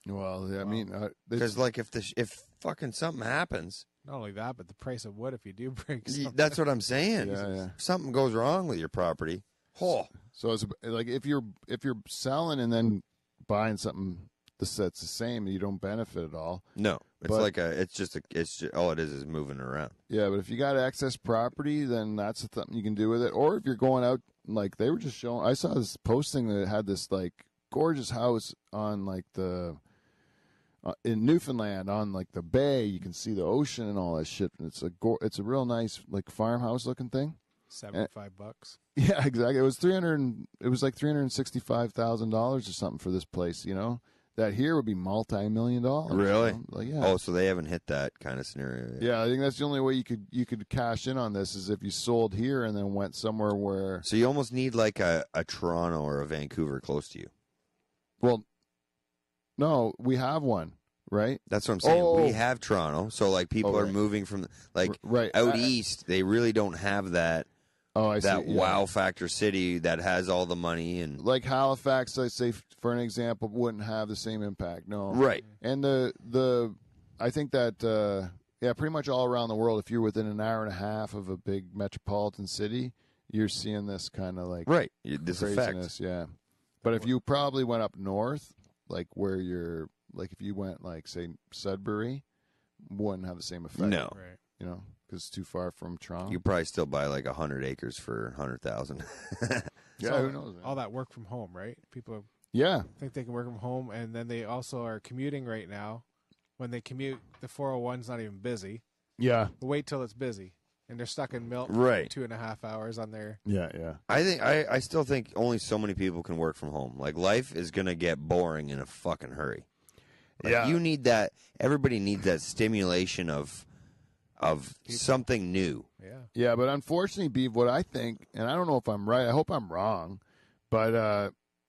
Speaker 1: Well, I mean,
Speaker 2: Because like if fucking something happens,
Speaker 3: Not only that, but the price of wood if you do break something.
Speaker 2: that's what I'm saying.
Speaker 1: Yeah.
Speaker 2: If something goes wrong with your property, oh,
Speaker 1: So it's like if you're selling and then buying something that's the same, you don't benefit at all.
Speaker 2: no, it's
Speaker 1: But-
Speaker 2: like it's just all it is moving around.
Speaker 1: Yeah, but if you got excess property, then that's something you can do with it. Or if you're going out, like they were just showing, I saw this posting that had this like gorgeous house on like the in Newfoundland on like the bay. You can see the ocean and all that shit. And it's a real nice like farmhouse looking thing.
Speaker 3: $75.
Speaker 1: Yeah, exactly. It was like $365,000 or something for this place. You know, that here would be multi-million-dollar.
Speaker 2: Really?
Speaker 1: You know? Like, yeah.
Speaker 2: Oh, so they haven't hit that kind of scenario yet.
Speaker 1: Yeah, I think that's the only way you could cash in on this is if you sold here and then went somewhere where.
Speaker 2: So you almost need like a Toronto or a Vancouver close to you.
Speaker 1: Well, no, we have one, right?
Speaker 2: That's what I'm saying.
Speaker 1: Oh.
Speaker 2: We have Toronto, so like people are
Speaker 1: right.
Speaker 2: moving from like
Speaker 1: Right.
Speaker 2: out east. They really don't have that
Speaker 1: I see.
Speaker 2: that
Speaker 1: yeah.
Speaker 2: wow factor city that has all the money and
Speaker 1: Like Halifax, I say for an example, wouldn't have the same impact. No.
Speaker 2: right.
Speaker 1: And I think that pretty much all around the world, if you're within an hour and a half of a big metropolitan city, you're seeing this kind of like
Speaker 2: Right. This
Speaker 1: craziness.
Speaker 2: effect.
Speaker 1: Yeah. But if you probably went up north, like where you're, like if you went like say Sudbury, wouldn't have the same effect.
Speaker 2: No.
Speaker 3: Right.
Speaker 1: You know, because it's too far from Toronto.
Speaker 2: You could probably still buy like 100 acres for 100,000.
Speaker 1: yeah,
Speaker 3: So,
Speaker 1: who knows? Man?
Speaker 3: All that work from home, right? People
Speaker 1: Yeah.
Speaker 3: think they can work from home, and then they also are commuting right now. When they commute, the 401's not even busy.
Speaker 1: Yeah.
Speaker 3: Wait till it's busy, and they're stuck in milk
Speaker 2: Right.
Speaker 3: for 2.5 hours on their.
Speaker 1: Yeah.
Speaker 2: I still think only so many people can work from home. Like, life is gonna get boring in a fucking hurry. Like,
Speaker 1: Yeah.
Speaker 2: you need that. Everybody needs that stimulation of something new.
Speaker 3: Yeah.
Speaker 1: Yeah, but unfortunately, Beav, what I think, and I don't know if I'm right, I hope I'm wrong, but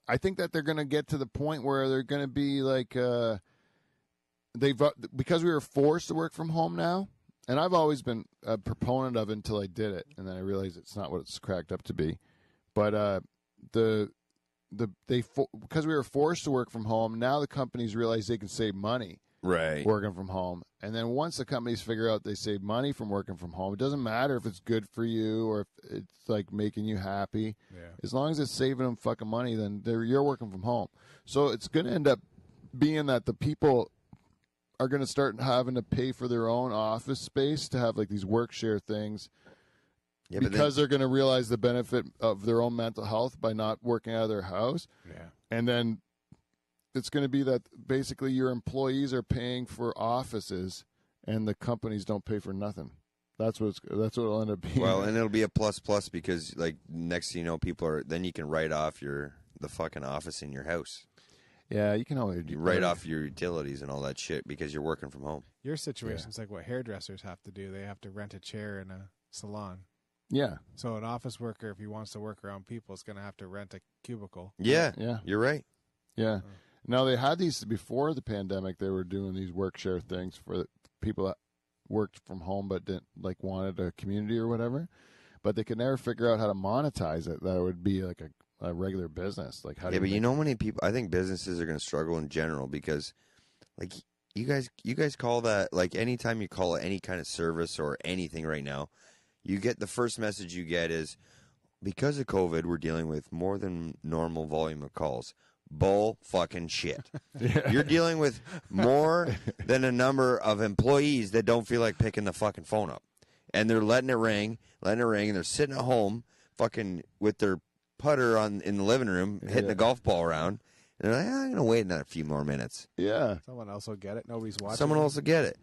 Speaker 1: I think that they're going to get to the point where they're going to be like, because we were forced to work from home now, and I've always been a proponent of it until I did it, and then I realized it's not what it's cracked up to be. But because we were forced to work from home, now the companies realize they can save money
Speaker 2: Right.
Speaker 1: working from home. And then once the companies figure out they save money from working from home, it doesn't matter if it's good for you or if it's like making you happy.
Speaker 3: Yeah.
Speaker 1: As long as it's saving them fucking money, then you're working from home. So it's going to end up being that the people are going to start having to pay for their own office space to have like these work share things
Speaker 2: Yeah, but
Speaker 1: because they're going to realize the benefit of their own mental health by not working out of their house.
Speaker 3: Yeah.
Speaker 1: And then it's going to be that basically your employees are paying for offices and the companies don't pay for nothing. That's what it'll end up being.
Speaker 2: well, and it'll be a plus because like next thing you know, then you can write off the fucking office in your house.
Speaker 1: yeah, you can only
Speaker 2: You write off your utilities and all that shit because you're working from home.
Speaker 3: Your situation's like what hairdressers have to do. They have to rent a chair in a salon.
Speaker 1: Yeah,
Speaker 3: So an office worker, if he wants to work around people, is going to have to rent a cubicle.
Speaker 2: Yeah,
Speaker 1: yeah,
Speaker 2: you're right.
Speaker 1: yeah. Now they had these before the pandemic. They were doing these work share things for the people that worked from home but didn't wanted a community or whatever. But they could never figure out how to monetize it. That it would be like a regular business. Like how?
Speaker 2: Yeah, but you know, many people. I think businesses are going to struggle in general because, like, you guys call that, like, anytime you call it any kind of service or anything right now, you get the first message you get is, because of COVID, we're dealing with more than normal volume of calls. Bull fucking shit. You're dealing with more than a number of employees that don't feel like picking the fucking phone up. And they're letting it ring, and they're sitting at home fucking with their putter in the living room, hitting a golf ball around. And they're like, I'm going to wait a few more minutes.
Speaker 1: Yeah,
Speaker 3: Someone else will get it. Nobody's watching.
Speaker 2: Someone else will get it.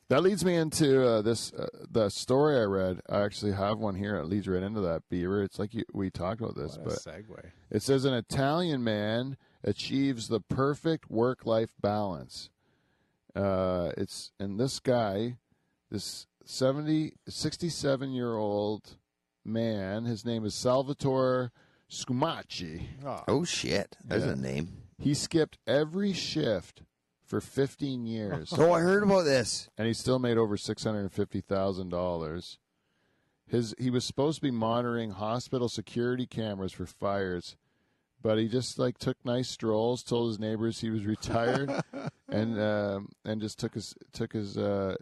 Speaker 1: that leads me into the story I read. I actually have one here. It leads right into that, Beaver. It's like we talked about this,
Speaker 3: What
Speaker 1: but
Speaker 3: a segue.
Speaker 1: it says an Italian man achieves the perfect work-life balance. And this guy, this 67-year-old man, his name is Salvatore Scumacci.
Speaker 2: Oh, shit. There's
Speaker 1: Yeah.
Speaker 2: a name.
Speaker 1: He skipped every shift for 15 years,
Speaker 2: Oh, I heard about this.
Speaker 1: and he still made over $650,000. He was supposed to be monitoring hospital security cameras for fires, but he just took nice strolls, told his neighbors he was retired, and just took his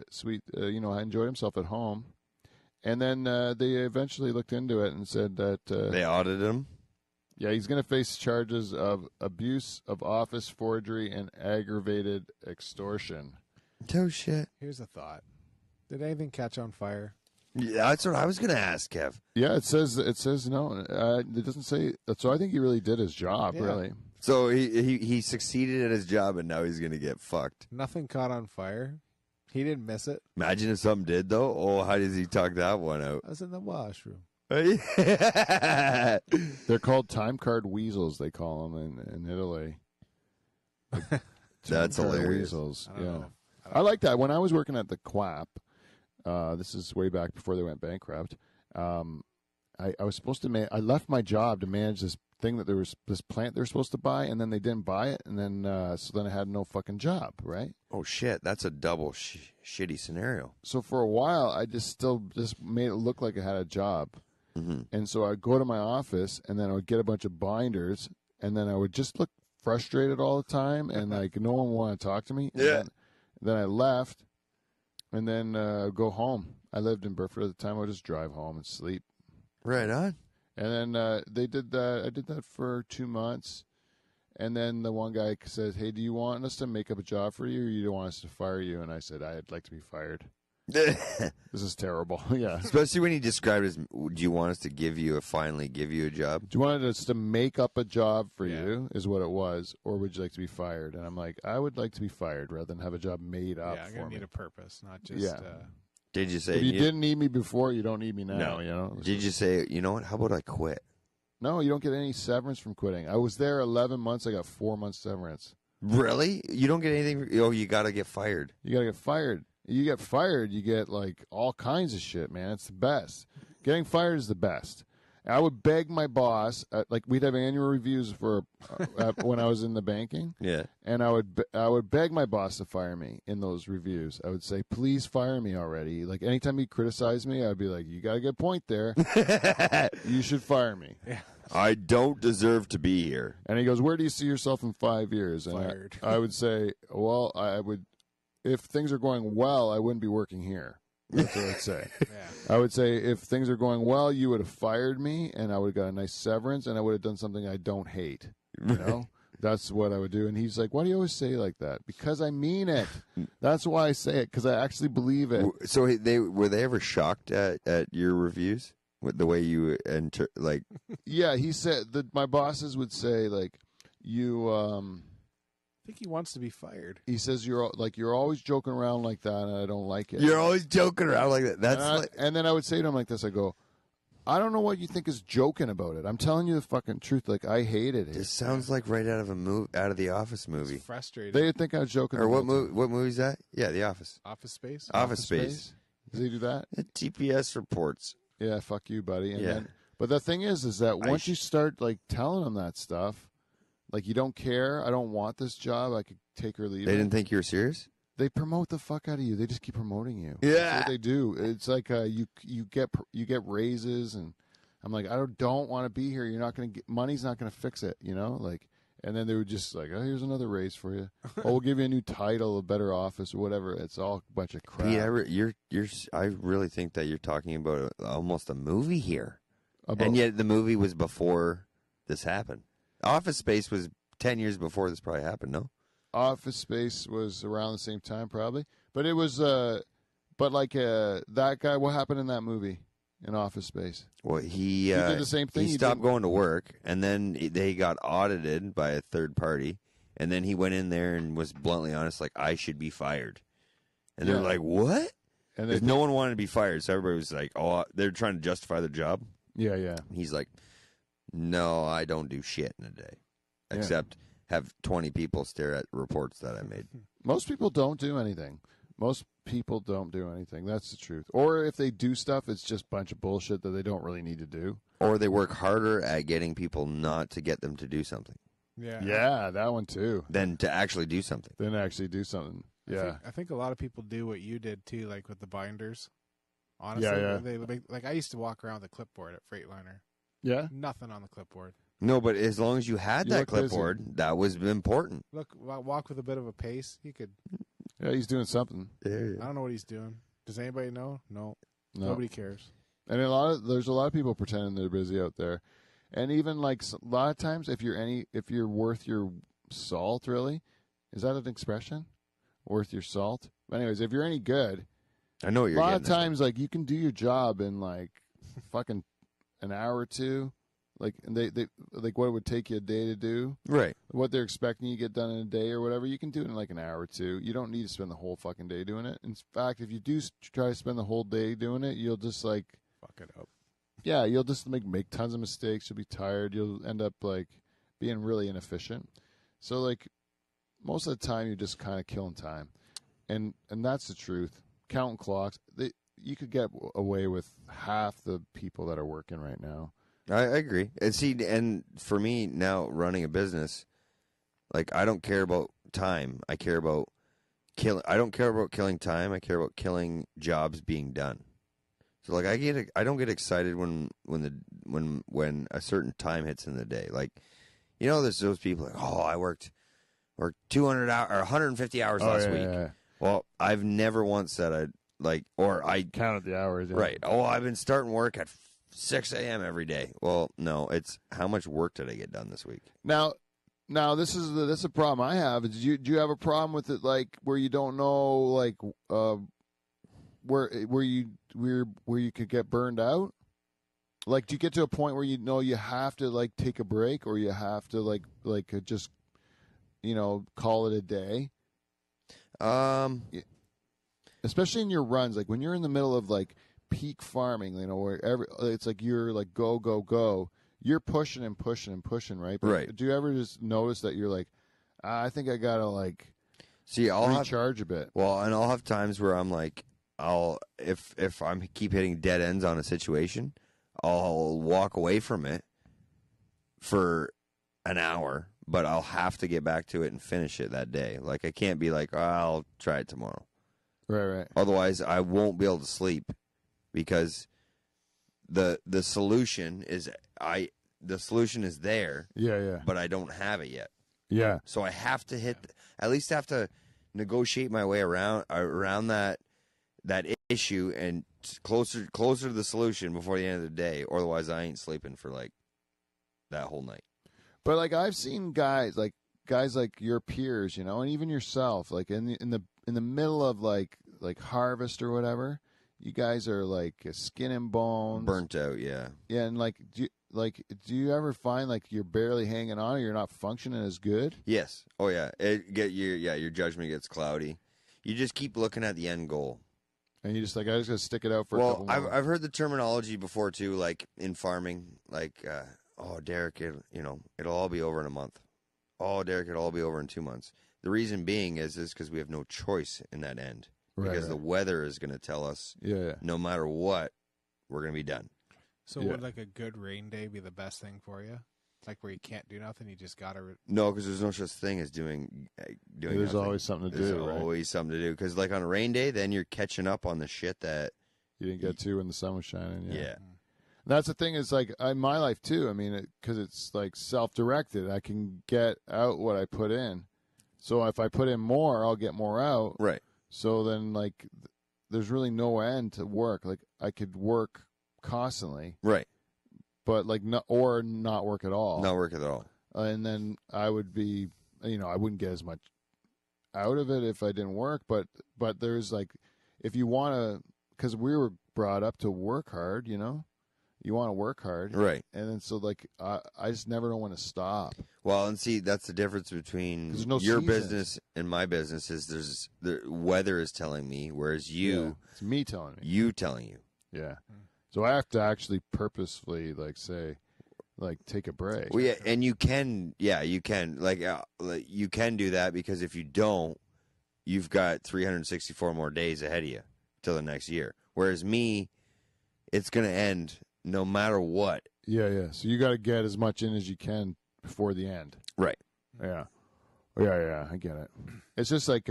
Speaker 1: sweet enjoyed himself at home. And then they eventually looked into it and said that
Speaker 2: They audited him.
Speaker 1: yeah, he's going to face charges of abuse of office forgery and aggravated extortion.
Speaker 2: Oh, shit.
Speaker 3: Here's a thought. Did anything catch on fire?
Speaker 2: Yeah, that's what I was going to ask, Kev.
Speaker 1: Yeah, it says no. It doesn't say. So I think he really did his job.
Speaker 3: Yeah.
Speaker 1: Really.
Speaker 2: So he succeeded at his job, and now he's going to get fucked.
Speaker 3: Nothing caught on fire. He didn't miss it.
Speaker 2: Imagine if something did, though. Oh, how does he talk that one out?
Speaker 3: I was in the washroom.
Speaker 1: They're called time card weasels. They call them in Italy.
Speaker 2: That's
Speaker 1: Time card
Speaker 2: hilarious.
Speaker 1: Weasels.
Speaker 3: I don't
Speaker 1: Yeah,
Speaker 3: know.
Speaker 1: I like that. When I was working at the Quap, this is way back before they went bankrupt. I was supposed to I left my job to manage this thing that there was this plant they were supposed to buy, and then they didn't buy it, and then so then I had no fucking job, right?
Speaker 2: Oh, shit. That's a double shitty scenario.
Speaker 1: So for a while, I just made it look like I had a job.
Speaker 2: Mm-hmm.
Speaker 1: And so I'd go to my office, and then I would get a bunch of binders, and then I would just look frustrated all the time, and no one would want to talk to me.
Speaker 2: Yeah.
Speaker 1: And then I left, and then go home. I lived in Burford at the time. I would just drive home and sleep.
Speaker 2: Right on.
Speaker 1: And then they did that. I did that for 2 months. And then the one guy says, "Hey, do you want us to make up a job for you, or you don't want us to fire you?" And I said, "I'd like to be fired. This is terrible." Yeah.
Speaker 2: Especially when he described it as, do you want us to finally give you a job?
Speaker 1: Do you want us to make up a job for
Speaker 3: Yeah.
Speaker 1: you, is what it was, or would you like to be fired? And I'm like, I would like to be fired rather than have a job made up
Speaker 3: Yeah, I'm
Speaker 1: for
Speaker 3: going to
Speaker 1: me.
Speaker 3: need a purpose, not just.
Speaker 1: Yeah.
Speaker 2: Did you say
Speaker 1: If you didn't need me before, you don't need me now.
Speaker 2: No.
Speaker 1: You know.
Speaker 2: Did you say, you know what? How about I quit?
Speaker 1: No, you don't get any severance from quitting. I was there 11 months. I got 4 months severance.
Speaker 2: Really? You don't get anything? Oh, you got to get fired.
Speaker 1: You got to get fired. You get fired, you get like all kinds of shit, man. It's the best. Getting fired is the best. I would beg my boss, like we'd have annual reviews for when I was in the banking,
Speaker 2: Yeah.
Speaker 1: and I would beg my boss to fire me in those reviews. I would say, "Please fire me already." Like anytime he criticized me, I'd be like, "You got a good point there. You should fire me."
Speaker 2: I don't deserve to be here.
Speaker 1: And he goes, "Where do you see yourself in 5 years?" And
Speaker 3: Fired.
Speaker 1: I would say, "Well, I would, if things are going well, I wouldn't be working here." That's what I'd say.
Speaker 3: Yeah.
Speaker 1: I would say if things are going well, you would have fired me, and I would have got a nice severance, and I would have done something I don't hate. You know, that's what I would do. And he's like, "Why do you always say like that?" Because I mean it. That's why I say it, because I actually believe it.
Speaker 2: So were they ever shocked at your reviews with the way you enter? Like,
Speaker 1: Yeah, he said that my bosses would say like, "You."
Speaker 3: I think he wants to be fired.
Speaker 1: He says you're always joking around like that, and I don't like it.
Speaker 2: you're always joking around like that. That's like,
Speaker 1: And then I would say to him like this, I go, "I don't know what you think is joking about it. I'm telling you the fucking truth. Like, I hated it."
Speaker 2: this sounds like right out of out of the Office movie.
Speaker 3: It's frustrating.
Speaker 1: They would think I was joking.
Speaker 2: Or what
Speaker 1: about it.
Speaker 2: movie? What movie is that? Yeah, The Office.
Speaker 3: Office Space.
Speaker 2: Office Space.
Speaker 1: Does he do that?
Speaker 2: TPS reports.
Speaker 1: Yeah, fuck you, buddy. And
Speaker 2: Yeah.
Speaker 1: then, but the thing is that
Speaker 2: I
Speaker 1: once you start like telling them that stuff, like you don't care, I don't want this job, I could take or leave
Speaker 2: They
Speaker 1: it.
Speaker 2: didn't think you were serious.
Speaker 1: They promote the fuck out of you. They just keep promoting you.
Speaker 2: Yeah.
Speaker 1: That's what they do. It's like you get raises, and I'm like, I don't want to be here. You're not going to get money's not going to fix it, you know, like. And then they would just like, "Oh, here's another raise for you. Oh, we'll give you a new title, a better office, or whatever." It's all a bunch of crap.
Speaker 2: Pete, I really think that you're talking about almost a movie here,
Speaker 1: About-
Speaker 2: and yet the movie was before this happened. Office Space was 10 years before this probably happened. No.
Speaker 1: Office Space was around the same time, probably. But it was, but like that guy. What happened in that movie in Office Space?
Speaker 2: Well, he
Speaker 1: did the same thing.
Speaker 2: He
Speaker 1: He
Speaker 2: stopped
Speaker 1: did-
Speaker 2: going to work, and then they got audited by a third party, and then he went in there and was bluntly honest, like, "I should be fired." And they're
Speaker 1: Yeah.
Speaker 2: like, "What?"
Speaker 1: And
Speaker 2: Because no one wanted to be fired, so everybody was like, "Oh, they're trying to justify their job."
Speaker 1: yeah.
Speaker 2: He's like, "No, I don't do shit in a day,
Speaker 1: Yeah.
Speaker 2: except have 20 people stare at reports that I made."
Speaker 1: Most people don't do anything. Most people don't do anything. That's the truth. Or if they do stuff, it's just a bunch of bullshit that they don't really need to do.
Speaker 2: Or they work harder at getting people not to get them to do something
Speaker 3: Yeah.
Speaker 1: Yeah, that one too.
Speaker 2: than to actually do something.
Speaker 1: Then actually do something. Yeah.
Speaker 3: I think a lot of people do what you did too, like with the binders. Honestly,
Speaker 1: Yeah.
Speaker 3: They like I used to walk around with a clipboard at Freightliner.
Speaker 1: Yeah.
Speaker 3: Nothing on the clipboard.
Speaker 2: No, but as long as you had
Speaker 1: You
Speaker 2: that
Speaker 1: look busy.
Speaker 2: clipboard, that was important.
Speaker 3: Look, walk with a bit of a pace. He could.
Speaker 1: Yeah, he's doing something.
Speaker 3: I don't know what he's doing. Does anybody know? No.
Speaker 1: No.
Speaker 3: Nobody cares.
Speaker 1: And there's a lot of people pretending they're busy out there, and even like a lot of times, if you're worth your salt, really, is that an expression? Worth your salt. But anyways, if you're any good,
Speaker 2: I know what
Speaker 1: a
Speaker 2: you're
Speaker 1: lot of
Speaker 2: getting at.
Speaker 1: times like you can do your job in like fucking an hour or two. Like and they like what it would take you a day to do,
Speaker 2: Right.
Speaker 1: what they're expecting you to get done in a day or whatever. You can do it in like an hour or two. You don't need to spend the whole fucking day doing it. In fact, if you do try to spend the whole day doing it, you'll just like.
Speaker 3: Fuck it up.
Speaker 1: Yeah, you'll just make tons of mistakes. You'll be tired. You'll end up like being really inefficient. So like most of the time, you're just kind of killing time, and that's the truth. Counting clocks, you could get away with half the people that are working right now.
Speaker 2: I agree. And see, and for me now running a business, like I don't care about time. I care about I don't care about killing time. I care about killing jobs being done. So like I don't get excited when a certain time hits in the day. Like, you know, there's those people like, "Oh, I worked 200 hours or 150 hours last week."
Speaker 1: Yeah.
Speaker 2: Well, I've never once said I
Speaker 1: Counted the hours. Yeah.
Speaker 2: right. Oh, I've been starting work at 6 a.m. every day. Well, no, it's how much work did I get done this week?
Speaker 1: Now this is a problem I have. Do you have a problem with it, like where you don't know, like where you could get burned out? Like, do you get to a point where you know you have to like take a break, or you have to like just call it a day? especially in your runs, like when you're in the middle of like peak farming, you know, where it's like you're like go go go, you're pushing and pushing and pushing, right? But
Speaker 2: Right.
Speaker 1: do you ever just notice that you're like, I think I gotta like
Speaker 2: See, I'll have
Speaker 1: recharge a bit?
Speaker 2: well, and I'll have times where I'm like, if I'm keep hitting dead ends on a situation, I'll walk away from it for an hour, but I'll have to get back to it and finish it that day. Like I can't be like, I'll try it tomorrow.
Speaker 1: Right.
Speaker 2: Otherwise, I won't be able to sleep because the solution is there,
Speaker 1: Yeah.
Speaker 2: but I don't have it yet.
Speaker 1: Yeah.
Speaker 2: So I have to at least have to negotiate my way around that issue and closer to the solution before the end of the day. Or otherwise, I ain't sleeping for like that whole night.
Speaker 1: But like I've seen guys like your peers, you know, and even yourself, like in the middle of like harvest or whatever, you guys are like skin and bones,
Speaker 2: Burnt out, yeah.
Speaker 1: Yeah, and do you ever find like you're barely hanging on, or you're not functioning as good?
Speaker 2: Yes. Oh yeah. Your judgment gets cloudy. You just keep looking at the end goal.
Speaker 1: And you just like, I just gotta stick it out for a couple more.
Speaker 2: I've heard the terminology before too, like in farming, like Derek, it'll all be over in a month. Oh, Derek, it'll all be over in 2 months. The reason being is because we have no choice in that end. Because the weather is going to tell us, no matter what, we're going to be done.
Speaker 3: So would like a good rain day be the best thing for you? Like where you can't do nothing, you just gotta.
Speaker 2: No, because there's no such thing as doing.
Speaker 1: There's
Speaker 2: nothing.
Speaker 1: always something to
Speaker 2: There's
Speaker 1: do. Right?
Speaker 2: always something to do. Because like on a rain day, then you're catching up on the shit that
Speaker 1: you didn't get to when the sun was shining.
Speaker 2: Yeah.
Speaker 1: And that's the thing. Is like in my life too. I mean, because it's like self-directed. I can get out what I put in. So if I put in more, I'll get more out.
Speaker 2: Right.
Speaker 1: So then, like, there's really no end to work. Like, I could work constantly,
Speaker 2: right,
Speaker 1: but like, not work at all.
Speaker 2: Not work at all.
Speaker 1: And then I would be, I wouldn't get as much out of it if I didn't work. But there's like, if you want to, because we were brought up to work hard, you want to work hard,
Speaker 2: right?
Speaker 1: And then so like, I just never know when to stop.
Speaker 2: Well, and see, that's the difference between your business and my business. Is the weather is telling me, whereas
Speaker 1: it's me telling me,
Speaker 2: you telling you.
Speaker 1: Yeah. So I have to actually purposefully take a break.
Speaker 2: Well, yeah, and you can you can do that, because if you don't, you've got 364 more days ahead of you till the next year. Whereas me, it's going to end no matter what.
Speaker 1: Yeah. So you got to get as much in as you can before the end.
Speaker 2: Right.
Speaker 1: Yeah. I get it. It's just like,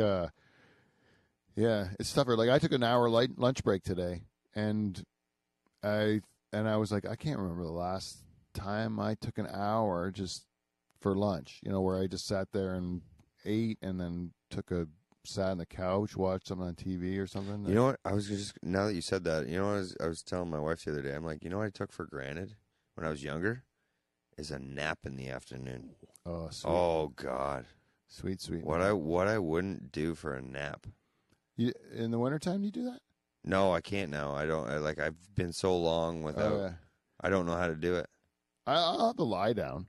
Speaker 1: it's tougher. Like I took an hour lunch break today, and I was like, I can't remember the last time I took an hour just for lunch. Where I just sat there and ate, and then sat on the couch, watched something on TV or something.
Speaker 2: You know what? I was just, now that you said that, I was telling my wife the other day. I'm like, what I took for granted when I was younger is a nap in the afternoon.
Speaker 1: Oh, sweet.
Speaker 2: Oh God.
Speaker 1: Sweet.
Speaker 2: What I wouldn't do for a nap.
Speaker 1: In the wintertime, do you do that?
Speaker 2: No, I can't now. I've been so long without. I don't know how to do it.
Speaker 1: I'll have to lie down.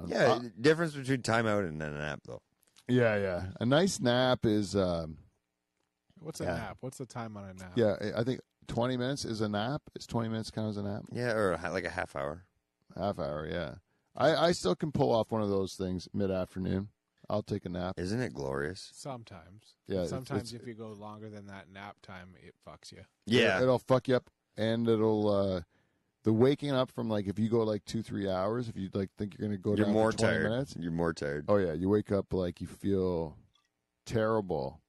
Speaker 2: Yeah, difference between timeout and a nap, though.
Speaker 1: Yeah. A nice nap is.
Speaker 3: What's a nap? What's the time on a nap?
Speaker 1: Yeah, I think 20 minutes is a nap. Is 20 minutes count as a nap?
Speaker 2: Yeah, or like a half hour.
Speaker 1: Half hour, yeah. I still can pull off one of those things mid-afternoon. I'll take a nap.
Speaker 2: Isn't it glorious?
Speaker 3: Sometimes.
Speaker 1: Yeah.
Speaker 3: Sometimes if you go longer than that nap time, it fucks you.
Speaker 2: Yeah.
Speaker 1: It'll fuck you up, and it'll the waking up from like if you go like 2-3 hours, if you like think you're gonna go down
Speaker 2: more
Speaker 1: for 20
Speaker 2: tired.
Speaker 1: minutes,
Speaker 2: You're more tired.
Speaker 1: Oh yeah, you wake up like you feel terrible,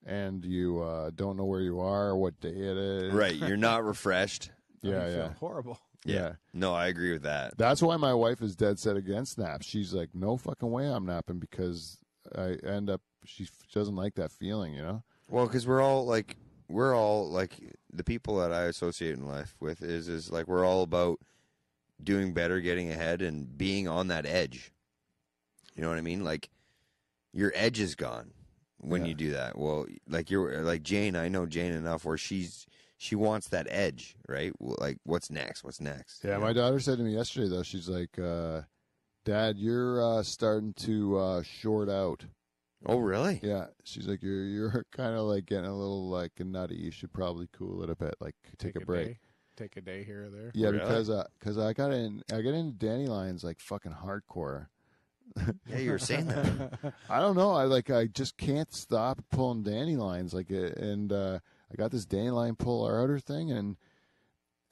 Speaker 1: and you don't know where you are or what day it is.
Speaker 2: Right, you're not refreshed.
Speaker 3: You feel horrible.
Speaker 1: Yeah.
Speaker 2: No, I agree with that.
Speaker 1: That's why my wife is dead set against naps. She's like, no fucking way I'm napping, because I end up, she doesn't like that feeling,
Speaker 2: Well, because we're all like the people that I associate in life with is like we're all about doing better, getting ahead, and being on that edge. You know what I mean? Like your edge is gone when you do that. Well, like you're like Jane. I know Jane enough where she wants that edge, right? Like what's next?
Speaker 1: Yeah, my daughter said to me yesterday though. She's like, "Dad, you're starting to short out."
Speaker 2: Oh, really?
Speaker 1: Yeah, she's like, you're kind of like getting a little like nutty. You should probably cool it a bit. Like take a break.
Speaker 3: Day. Take a day here or there.
Speaker 1: Yeah,
Speaker 2: Really?
Speaker 1: because I got into dandelions like fucking hardcore.
Speaker 2: Yeah, you were saying that.
Speaker 1: I don't know. I just can't stop pulling dandelions. I got this dandelion puller outer thing, and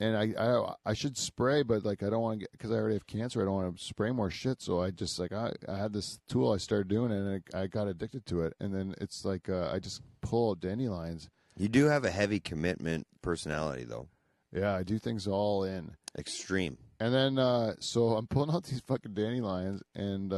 Speaker 1: I should spray, but like I don't want to get, because I already have cancer. I don't want to spray more shit. So I just like I had this tool I started doing, and I got addicted to it. And then it's like I just pull dandelions.
Speaker 2: You do have a heavy commitment personality, though.
Speaker 1: Yeah, I do things all in.
Speaker 2: Extreme.
Speaker 1: And then, so I'm pulling out these fucking dandelions, and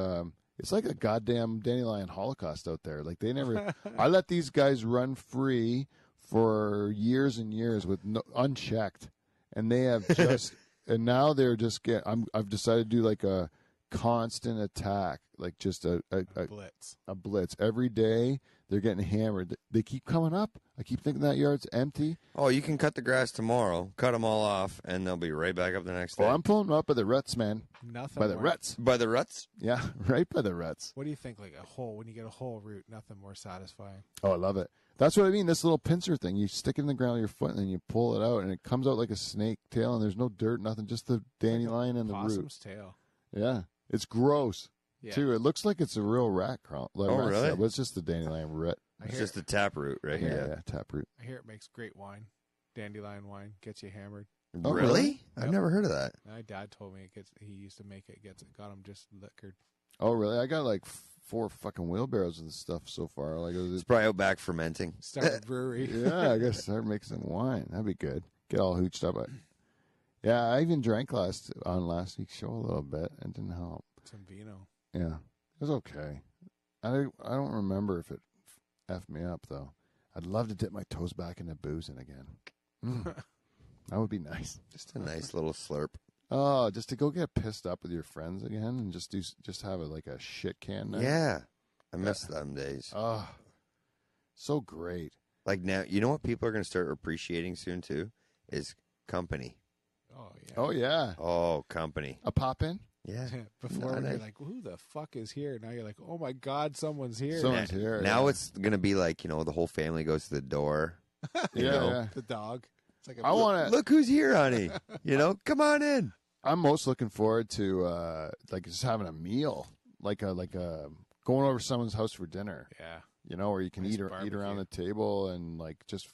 Speaker 1: it's like a goddamn dandelion holocaust out there. Like they never, I let these guys run free for years and years with unchecked, and they have just, and now they're just I've decided to do like a constant attack, like just a
Speaker 3: Blitz.
Speaker 1: blitz every day. They're getting hammered. They keep coming up. I keep thinking that yard's empty.
Speaker 2: Oh, you can cut the grass tomorrow, cut them all off, and they'll be right back up the next day.
Speaker 1: Oh, I'm pulling them up by the ruts, man.
Speaker 3: Nothing.
Speaker 1: By the
Speaker 3: more-
Speaker 1: ruts.
Speaker 2: By the ruts?
Speaker 1: Yeah, right by the ruts.
Speaker 3: What do you think? Like a whole, when you get a whole root, nothing more satisfying.
Speaker 1: Oh, I love it. That's what I mean. This little pincer thing, you stick it in the ground with your foot, and then you pull it out, and it comes out like a snake tail, and there's no dirt, nothing, just the dandelion and the root.
Speaker 3: Possum's tail.
Speaker 1: Yeah, it's gross
Speaker 3: Yeah.
Speaker 1: too. It looks like it's a real rat crawl. Like
Speaker 2: Oh,
Speaker 1: rat
Speaker 2: really?
Speaker 1: cell, but it's just the dandelion root.
Speaker 3: I
Speaker 2: It's
Speaker 3: hear,
Speaker 2: just the taproot right
Speaker 1: Yeah,
Speaker 2: here.
Speaker 1: yeah, taproot.
Speaker 3: I hear it makes great wine. Dandelion wine gets you hammered.
Speaker 1: Oh,
Speaker 2: really?
Speaker 1: really?
Speaker 2: I've
Speaker 3: Yep.
Speaker 2: never heard of that.
Speaker 3: My dad told me it gets. He used to make it. Got him just liquored.
Speaker 1: Oh, really? I got like 4 fucking wheelbarrows of this stuff so far. Like,
Speaker 2: It's probably out back fermenting.
Speaker 3: Start a brewery.
Speaker 1: yeah, I guess start making some wine. That'd be good. Get all hooched up. Yeah, I even drank on last week's show a little bit. It didn't help.
Speaker 3: Some vino.
Speaker 1: Yeah, it was okay. I don't remember if it effed me up though. I'd love to dip my toes back into boozing again. That would be nice.
Speaker 2: Just a nice little slurp.
Speaker 1: Oh, just to go get pissed up with your friends again and just have like a shit can night.
Speaker 2: Yeah. I miss them days.
Speaker 1: Oh, so great.
Speaker 2: Like now, you know what people are going to start appreciating soon too? Is company.
Speaker 3: Oh yeah.
Speaker 1: Oh yeah,
Speaker 2: Oh, company.
Speaker 1: a pop in.
Speaker 2: Yeah.
Speaker 3: Before
Speaker 2: No,
Speaker 3: you're
Speaker 2: no.
Speaker 3: like, who the fuck is here? Now you're like, oh my god, someone's here.
Speaker 1: Someone's here.
Speaker 2: Now
Speaker 1: yeah.
Speaker 2: it's going to be like, the whole family goes to the door. you
Speaker 1: yeah,
Speaker 2: know.
Speaker 1: yeah.
Speaker 3: The dog. It's like a
Speaker 1: I want to.
Speaker 2: Look who's here, honey. Come on in.
Speaker 1: I'm most looking forward to like just having a meal, like a going over to someone's house for dinner.
Speaker 3: Yeah.
Speaker 1: Where you can
Speaker 3: Nice
Speaker 1: eat
Speaker 3: barbecue.
Speaker 1: around the table and like just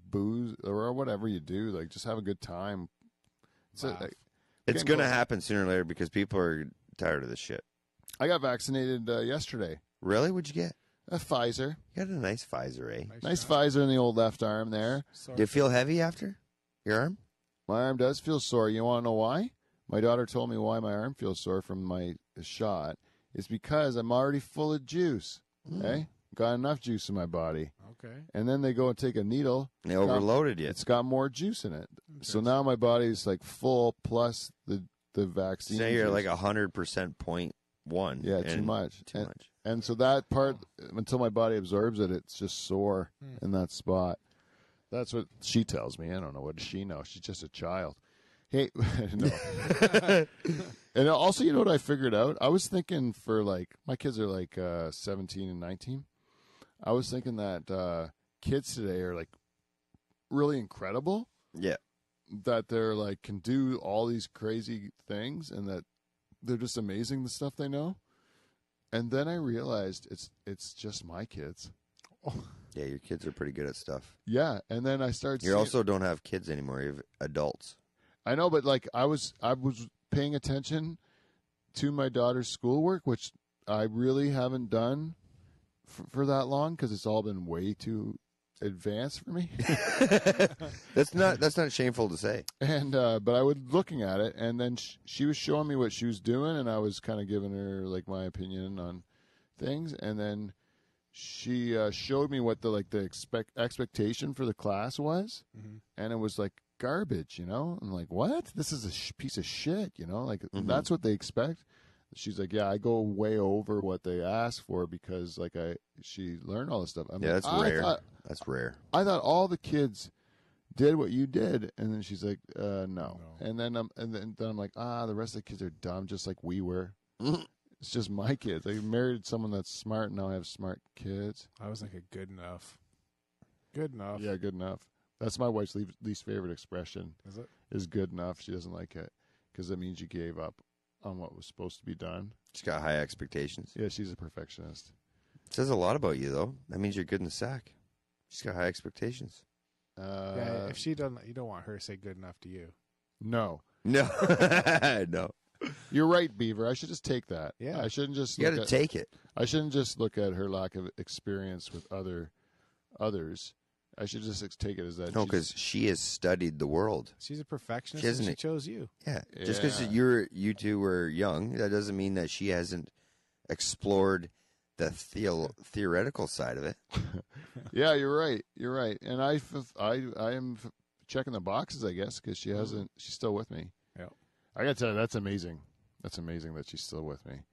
Speaker 1: booze or whatever you do, like just have a good time.
Speaker 3: Laugh.
Speaker 2: It's
Speaker 1: Getting
Speaker 2: going to
Speaker 1: close.
Speaker 2: happen sooner or later because people are tired of this shit.
Speaker 1: I got vaccinated yesterday.
Speaker 2: Really? What'd you get?
Speaker 1: A Pfizer,
Speaker 2: You got a nice Pfizer, eh?
Speaker 1: nice
Speaker 3: shot.
Speaker 1: Pfizer in the old left arm there.
Speaker 3: Sorry.
Speaker 2: Do you feel heavy after your arm?
Speaker 1: My arm does feel sore. You want to know why? My daughter told me why my arm feels sore from my shot. It's because I'm already full of juice. Okay, got enough juice in my body,
Speaker 3: Okay.
Speaker 1: and then they go and take a needle.
Speaker 2: They overloaded you.
Speaker 1: It's got more juice in it. So now my body's like full plus the vaccine.
Speaker 2: So you're
Speaker 1: juice.
Speaker 2: like 100.1.
Speaker 1: Yeah, too
Speaker 2: and
Speaker 1: much.
Speaker 2: Too much.
Speaker 1: And so that part, until my body absorbs it, it's just sore in that spot. That's what she tells me. I don't know. What does she know? She's just a child. Hey, no. And also, you know what I figured out? I was thinking for like, my kids are like 17 and 19. I was thinking that kids today are like really incredible.
Speaker 2: Yeah.
Speaker 1: That they're like can do all these crazy things and that they're just amazing the stuff they know. And then I realized it's just my kids.
Speaker 2: Yeah, your kids are pretty good at stuff.
Speaker 1: Yeah, and then I started
Speaker 2: You also don't have kids anymore. You have adults.
Speaker 1: I know, but like I was paying attention to my daughter's schoolwork, which I really haven't done for that long because it's all been way too advanced for me.
Speaker 2: That's not shameful to say.
Speaker 1: And but I was looking at it, and then she was showing me what she was doing, and I was kind of giving her like my opinion on things, and then she showed me what the expectation for the class was, and it was like garbage, I'm like, what? This is a piece of shit, like that's what they expect. She's like, yeah, I go way over what they ask for because like she learned all this stuff. I'm
Speaker 2: Yeah,
Speaker 1: like,
Speaker 2: that's rare. That's rare.
Speaker 1: I thought all the kids did what you did, and then she's like, no. And then I'm like, the rest of the kids are dumb, just like we were. It's just my kids. I married someone that's smart, and now I have smart kids.
Speaker 3: I was thinking good enough. Good enough.
Speaker 1: Yeah, good enough. That's my wife's least favorite expression.
Speaker 3: Is it?
Speaker 1: Is good enough. She doesn't like it because it means you gave up on what was supposed to be done.
Speaker 2: She's got high expectations.
Speaker 1: Yeah, she's a perfectionist.
Speaker 2: It says a lot about you, though. That means you're good in the sack. She's got high expectations.
Speaker 3: Yeah, if she doesn't, you don't want her to say good enough to you.
Speaker 1: No.
Speaker 2: No. No.
Speaker 1: You're right, Beaver. I should just take that.
Speaker 3: Yeah.
Speaker 1: I shouldn't just
Speaker 2: You got to take it.
Speaker 1: I shouldn't just look at her lack of experience with others. I should just take it as that.
Speaker 2: No, because she has studied the world.
Speaker 3: She's a perfectionist
Speaker 2: She
Speaker 3: and
Speaker 2: hasn't-
Speaker 3: she chose you.
Speaker 2: Yeah. Just because
Speaker 1: Yeah.
Speaker 2: you two were young, that doesn't mean that she hasn't explored the theoretical side of it.
Speaker 1: Yeah, you're right. You're right. And I am checking the boxes, I guess, because she hasn't. She's still with me.
Speaker 3: Yeah.
Speaker 1: I got to tell you, that's amazing. That's amazing that she's still with me.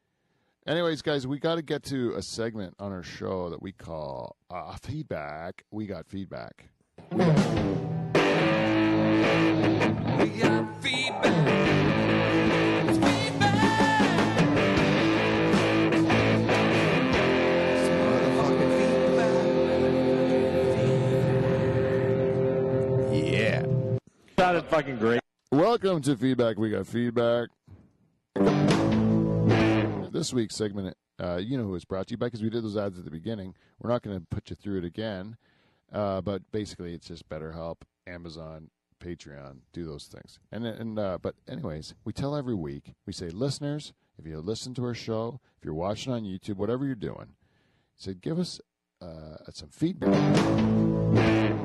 Speaker 1: Anyways, guys, we got to get to a segment on our show that we call feedback. We got feedback.
Speaker 5: We got feedback. It's feedback.
Speaker 2: Yeah.
Speaker 6: Sounded fucking great.
Speaker 1: Welcome to Feedback. We got feedback. This week's segment, you know who it's brought to you by, because we did those ads at the beginning. We're not going to put you through it again, but basically it's just BetterHelp, Amazon, Patreon, do those things. But anyways, we tell every week, we say, listeners, if you listen to our show, if you're watching on YouTube, whatever you're doing, say, give us some feedback.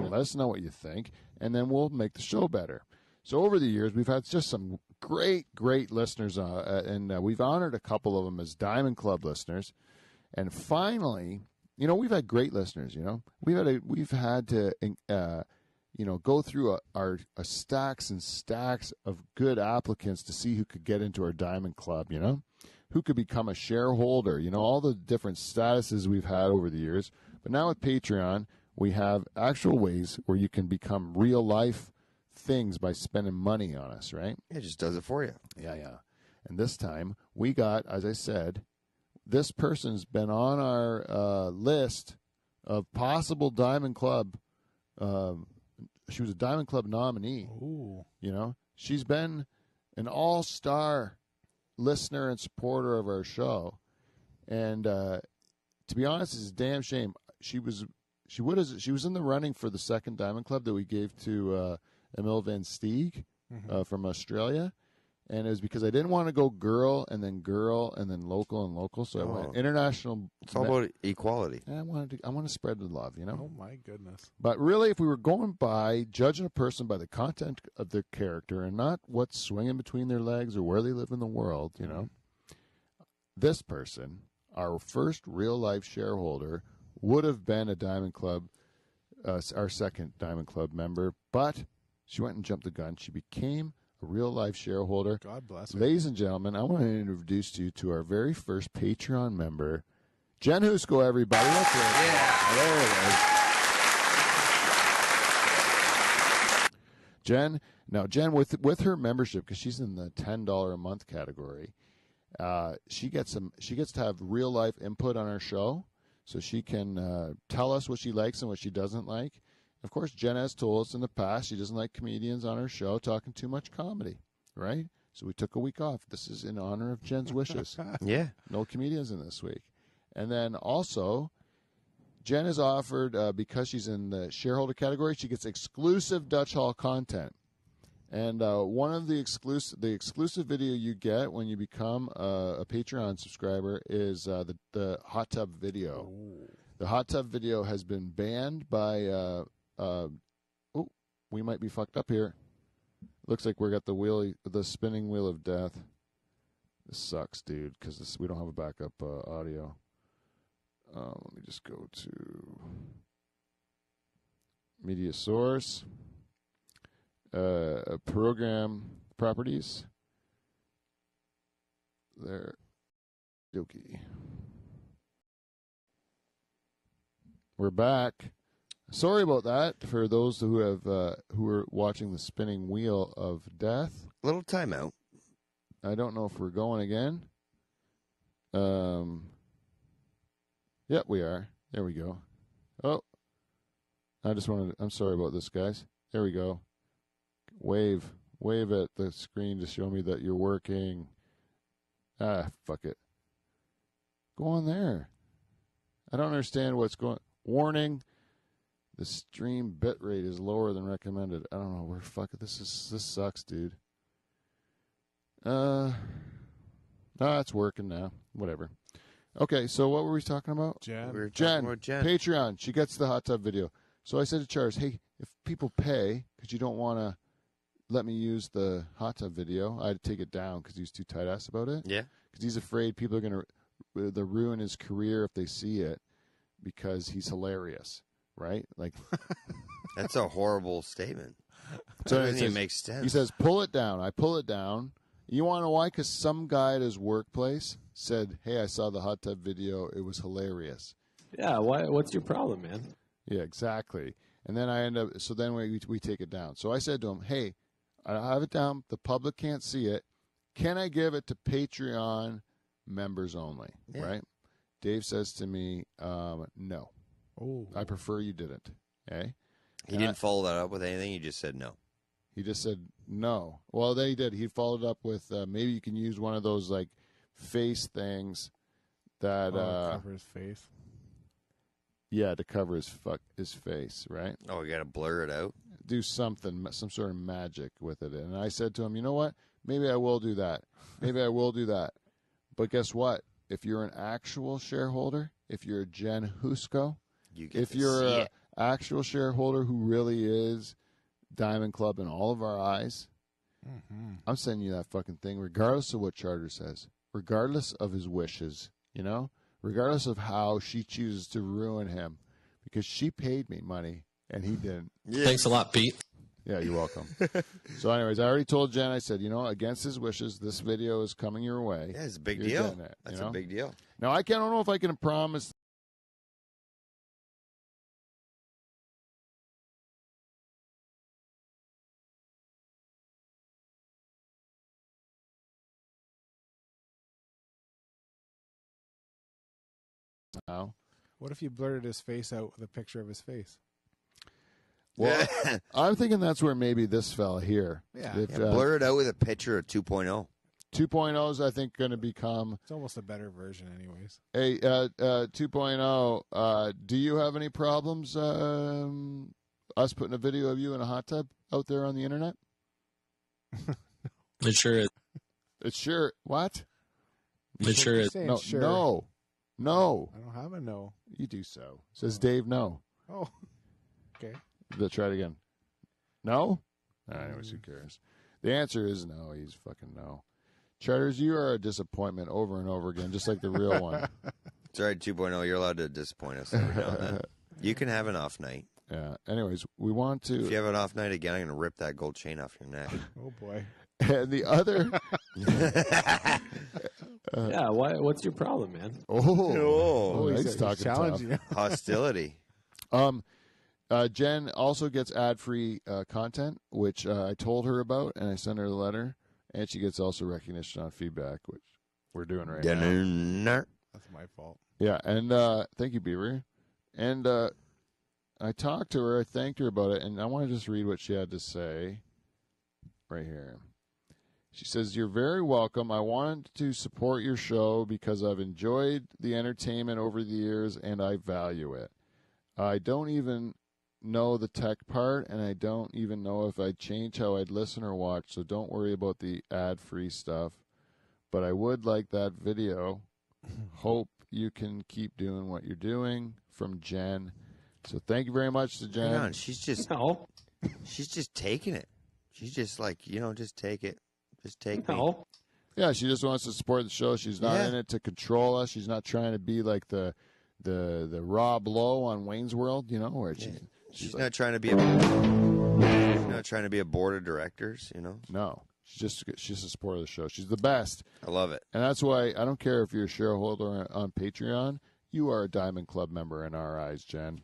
Speaker 1: Let us know what you think, and then we'll make the show better. So over the years, we've had just some great listeners, and we've honored a couple of them as Diamond Club listeners. And finally, you know, we've had great listeners. You know, we've had to go through our stacks and stacks of good applicants to see who could get into our Diamond Club. You know, who could become a shareholder. You know, all the different statuses we've had over the years. But now with Patreon, we have actual ways where you can become real life things by spending money on us, right?
Speaker 2: It just does it for you.
Speaker 1: Yeah. And this time we got, as I said, this person's been on our list of possible Diamond Club. She was a Diamond Club nominee.
Speaker 3: Ooh.
Speaker 1: You know, she's been an all-star listener and supporter of our show. And to be honest, it's a damn shame. She was in the running for the second Diamond Club that we gave to Emil Van Steeg from Australia, and it was because I didn't want to go girl and then local, so I went international.
Speaker 2: It's all about equality.
Speaker 1: And I want to spread the love, you know.
Speaker 3: Oh my goodness.
Speaker 1: But really, if we were going by judging a person by the content of their character and not what's swinging between their legs or where they live in the world, you know, this person, our first real life shareholder, would have been a Diamond Club, our second Diamond Club member, but she went and jumped the gun. She became a real-life shareholder.
Speaker 3: God bless her.
Speaker 1: Ladies and gentlemen, I want to introduce you to our very first Patreon member, Jen Husko, everybody. That's right.
Speaker 2: Yeah.
Speaker 1: There it is. Jen, with her membership, because she's in the $10 a month category, she gets to have real-life input on our show, so she can tell us what she likes and what she doesn't like. Of course, Jen has told us in the past she doesn't like comedians on her show talking too much comedy, right? So we took a week off. This is in honor of Jen's wishes.
Speaker 2: Yeah.
Speaker 1: No comedians in this week. And then also, Jen is offered, because she's in the shareholder category, she gets exclusive Dutch Hall content. And one of the exclusive video you get when you become a Patreon subscriber is the hot tub video.
Speaker 3: Ooh.
Speaker 1: The hot tub video has been banned by. We might be fucked up here. Looks like we got the spinning wheel of death. This sucks, dude, because we don't have a backup audio. Let me just go to media source, program properties. There, Doki. We're back. Sorry about that for those who are watching the spinning wheel of death.
Speaker 2: Little timeout.
Speaker 1: I don't know if we're going again. Yep, we are. There we go. Oh, I'm sorry about this, guys. There we go. Wave at the screen to show me that you're working. Fuck it. Go on there. I don't understand what's going. Warning: the stream bitrate is lower than recommended. I don't know where. Fuck it. This sucks, dude. No, it's working now. Whatever. Okay, so what were we talking about?
Speaker 3: Jen.
Speaker 2: We were
Speaker 1: Jen,
Speaker 2: talking about Jen.
Speaker 1: Patreon. She gets the hot tub video. So I said to Charles, hey, if people pay, because you don't want to let me use the hot tub video, I had to take it down because he was too tight-ass about it.
Speaker 2: Yeah.
Speaker 1: Because he's afraid people are going to ruin his career if they see it because he's hilarious, right? Like,
Speaker 2: That's a horrible statement.
Speaker 1: so
Speaker 2: That
Speaker 1: it
Speaker 2: doesn't even
Speaker 1: says-
Speaker 2: make sense.
Speaker 1: he says, pull it down. I pull it down. You want to know why? Because some guy at his workplace said, hey, I saw the hot tub video. It was hilarious.
Speaker 4: Yeah, what's your problem, man?
Speaker 1: Yeah, exactly. And then I end up, so then we take it down. So I said to him, hey, I have it down. The public can't see it. Can I give it to Patreon members only?
Speaker 2: Yeah.
Speaker 1: Right? Dave says to me, no.
Speaker 3: Oh.
Speaker 1: I prefer you didn't. Okay?
Speaker 2: He didn't follow that up with anything. He just said no.
Speaker 1: He just said no. Well, then he did. He followed up with maybe you can use one of those like face things that
Speaker 3: cover his face.
Speaker 1: yeah, to cover his face, right?
Speaker 2: Oh, you got to blur it out.
Speaker 1: Do something, some sort of magic with it. And I said to him, you know what? Maybe I will do that. Maybe I will do that. But guess what? If you're an actual shareholder, if you're a Jen Husko,
Speaker 2: You get
Speaker 1: if
Speaker 2: to
Speaker 1: you're
Speaker 2: see
Speaker 1: an
Speaker 2: it.
Speaker 1: actual shareholder who really is Diamond Club in all of our eyes,
Speaker 3: Mm-hmm.
Speaker 1: I'm sending you that fucking thing, regardless of what Charter says, regardless of his wishes, you know, regardless of how she chooses to ruin him, because she paid me money and he didn't.
Speaker 2: Yeah.
Speaker 4: Thanks a lot, Pete.
Speaker 1: Yeah, you're welcome. So, anyways, I already told Jen. I said, you know, against his wishes, this video is coming your way.
Speaker 2: Yeah, it's a big
Speaker 1: You're
Speaker 2: deal.
Speaker 1: getting it,
Speaker 2: That's
Speaker 1: you know?
Speaker 2: a big deal.
Speaker 1: Now, I don't know if I can promise. Now,
Speaker 3: What if you blurted his face out with a picture of his face?
Speaker 1: well, I'm thinking that's where maybe this fella here.
Speaker 3: Yeah.
Speaker 1: If,
Speaker 2: Blur it out with a picture of 2.0.
Speaker 1: 2.0 is, I think, going to become
Speaker 3: It's almost a better version, anyways.
Speaker 1: a 2.0. Do you have any problems us putting a video of you in a hot tub out there on the internet?
Speaker 4: It sure is.
Speaker 1: It's sure. What?
Speaker 4: It sure is.
Speaker 3: Saying
Speaker 1: No,
Speaker 3: sure.
Speaker 1: no.
Speaker 3: I don't have a no.
Speaker 1: You do so. Says Dave. No.
Speaker 3: Oh. Okay.
Speaker 1: Let's try it again. No. Anyways, who cares? The answer is no. He's fucking no. Charters, you are a disappointment over and over again, just like the real one.
Speaker 2: It's all right, 2.0. You're allowed to disappoint us every now and then. You can have an off night.
Speaker 1: Yeah. Anyways, we want
Speaker 2: If you
Speaker 1: to.
Speaker 2: have an off night again, I'm going to rip that gold chain off your neck.
Speaker 3: Oh boy.
Speaker 1: And the other.
Speaker 4: Yeah, what's your problem, man?
Speaker 1: Oh,
Speaker 3: he's
Speaker 1: he's talking tough.
Speaker 3: challenging you.
Speaker 2: Hostility.
Speaker 1: Jen also gets ad-free content, which I told her about, and I sent her the letter, and she gets also recognition on feedback, which we're doing right now.
Speaker 2: Dinner.
Speaker 3: That's my fault.
Speaker 1: Yeah, and thank you, Beaver. And I talked to her, I thanked her about it, and I want to just read what she had to say right here. She says, "You're very welcome. I wanted to support your show because I've enjoyed the entertainment over the years, and I value it. I don't even know the tech part, and I don't even know if I'd change how I'd listen or watch, so don't worry about the ad-free stuff. But I would like that video. Hope you can keep doing what you're doing." From Jen. So thank you very much to Jen.
Speaker 2: Hang on. She's just
Speaker 4: No,
Speaker 2: taking it. She's just like, just take it. Just take me.
Speaker 4: no.
Speaker 1: Yeah, she just wants to support the show. She's not
Speaker 2: Yeah.
Speaker 1: in it to control us. She's not trying to be like the Rob Lowe on Wayne's World, where
Speaker 2: She's
Speaker 1: like,
Speaker 2: not trying to be a board of directors,
Speaker 1: no. She's a supporter of the show. She's the best.
Speaker 2: I love it.
Speaker 1: And that's why I don't care if you're a shareholder on Patreon. You are a Diamond Club member in our eyes, Jen.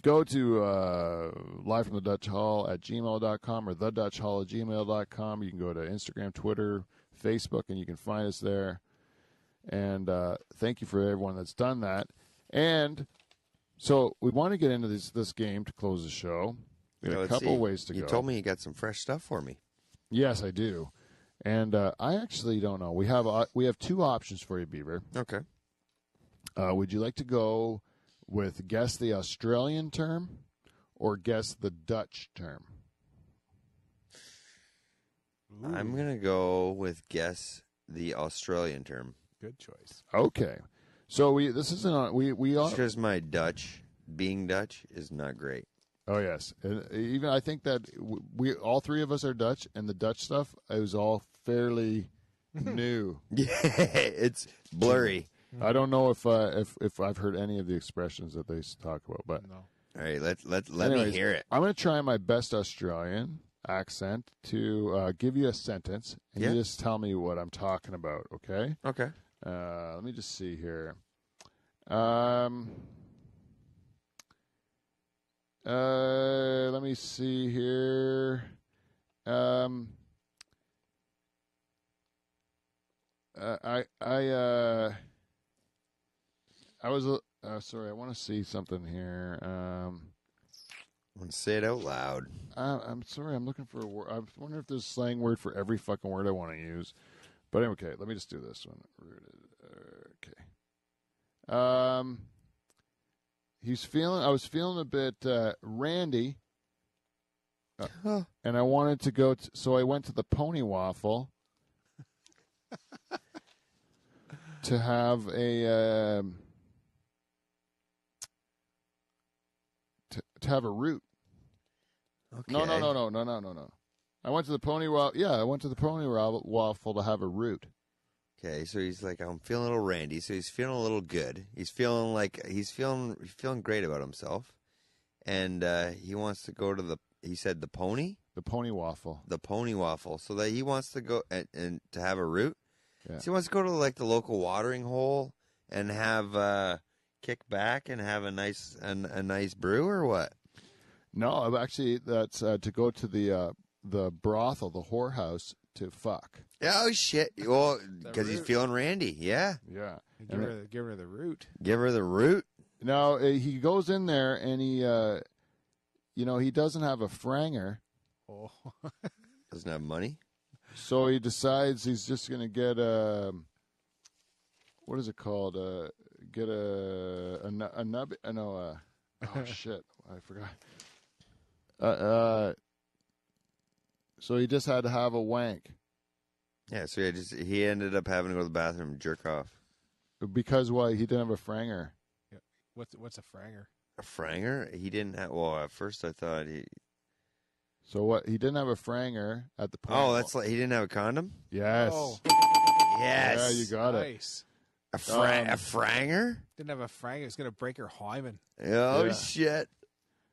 Speaker 1: go to live from the Dutch Hall at gmail.com or thedutchhall@gmail.com. You can go to Instagram, Twitter, Facebook, and you can find us there. And thank you for everyone that's done that. And so we want to get into this game to close the show. We have a couple ways to go.
Speaker 2: You told me you got some fresh stuff for me.
Speaker 1: Yes, I do. And I actually don't know. We have two options for you, Beaver.
Speaker 2: Okay.
Speaker 1: Would you like to go with guess the Australian term or guess the Dutch term?
Speaker 2: I'm going to go with guess the Australian term.
Speaker 3: Good choice.
Speaker 1: Okay. So this isn't on. We are
Speaker 2: because my Dutch, being Dutch, is not great.
Speaker 1: Oh yes, and even I think that we all three of us are Dutch, and the Dutch stuff is all fairly new.
Speaker 2: Yeah, it's blurry.
Speaker 1: I don't know if I've heard any of the expressions that they talk about, but
Speaker 3: No.
Speaker 2: All right, let
Speaker 1: anyways,
Speaker 2: me hear it.
Speaker 1: I'm going to try my best Australian accent to give you a sentence, and
Speaker 2: Yeah.
Speaker 1: you just tell me what I'm talking about. Okay?
Speaker 2: Okay.
Speaker 1: Let me just see here. Let me see here. I was sorry. I want to see something here.
Speaker 2: I want to say it out loud.
Speaker 1: I'm sorry. I'm looking for a word. I wonder if there's a slang word for every fucking word I want to use. But anyway, okay, let me just do this one. Okay. I was feeling a bit randy, and I wanted to go. So I went to the Pony Waffle to have a to have a root.
Speaker 2: Okay.
Speaker 1: No. I went to the Pony Waffle. Yeah, I went to the Pony Waffle to have a root.
Speaker 2: Okay, so he's like, I'm feeling a little randy, so he's feeling a little good. He's feeling like he's feeling great about himself, and he wants to go to he said the Pony
Speaker 1: Waffle.
Speaker 2: The Pony Waffle, so that he wants to go and to have a root.
Speaker 1: Yeah.
Speaker 2: So he wants to go to like the local watering hole and have kick back and have a nice brew or what?
Speaker 1: No, actually, that's to go to the brothel, the whorehouse, to fuck.
Speaker 2: Oh shit! Well, because he's feeling randy. Yeah.
Speaker 1: Yeah.
Speaker 3: Give her the root.
Speaker 2: Give her the root.
Speaker 1: Now he goes in there and he doesn't have a franger,
Speaker 3: Oh.
Speaker 2: Doesn't have money.
Speaker 1: so he decides he's just gonna get a what is it called? Get a nub. No. Oh shit! I forgot. So he just had to have a wank
Speaker 2: Yeah. So he ended up having to go to the bathroom and jerk off.
Speaker 1: because why? He didn't have a franger.
Speaker 3: What's a franger?
Speaker 2: A franger? He didn't have. Well, at first I thought he.
Speaker 1: So what? He didn't have a franger at the point.
Speaker 2: Oh, that's like he didn't have a condom.
Speaker 1: yes.
Speaker 3: Oh,
Speaker 2: Yes.
Speaker 1: Yeah, you got it.
Speaker 3: nice.
Speaker 2: a franger.
Speaker 3: Didn't have a franger. It's gonna break her hymen.
Speaker 2: Oh
Speaker 1: Yeah.
Speaker 2: shit!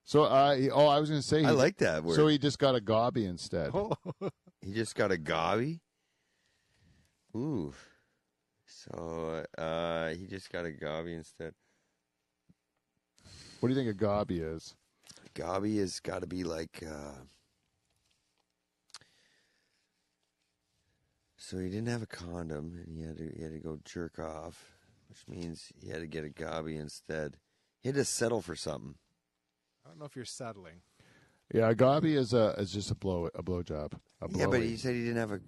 Speaker 1: So I was going to say.
Speaker 2: I like that word.
Speaker 1: So he just got a gobby instead.
Speaker 3: Oh.
Speaker 2: He just got a gobby. Ooh. So he just got a gobby instead.
Speaker 1: What do you think a gobby is?
Speaker 2: Gobby has got to be like. So he didn't have a condom, and he had to go jerk off, which means he had to get a gobby instead. He had to settle for something.
Speaker 3: I don't know if you're settling.
Speaker 1: Yeah, a gobby is just a blowjob.
Speaker 2: Yeah, but he said he didn't have a.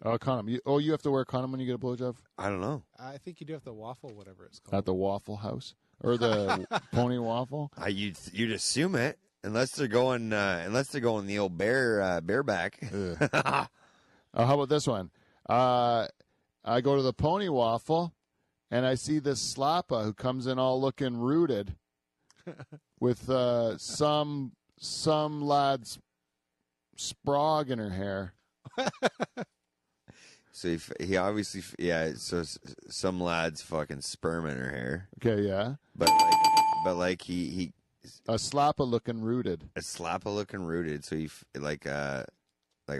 Speaker 1: A condom. You have to wear a condom when you get a blowjob
Speaker 2: I don't know.
Speaker 3: I think you do have the waffle, whatever it's called.
Speaker 1: at the Waffle House or the Pony Waffle.
Speaker 2: You'd assume it unless they're going the old bareback.
Speaker 1: Ugh. How about this one? I go to the Pony Waffle, and I see this slappa who comes in all looking rooted, with some lad's sprog in her hair.
Speaker 2: So he obviously So some lad's fucking sperm in her hair,
Speaker 1: Okay, yeah,
Speaker 2: but like he
Speaker 1: a slappa looking rooted.
Speaker 2: a slappa looking rooted. So he like a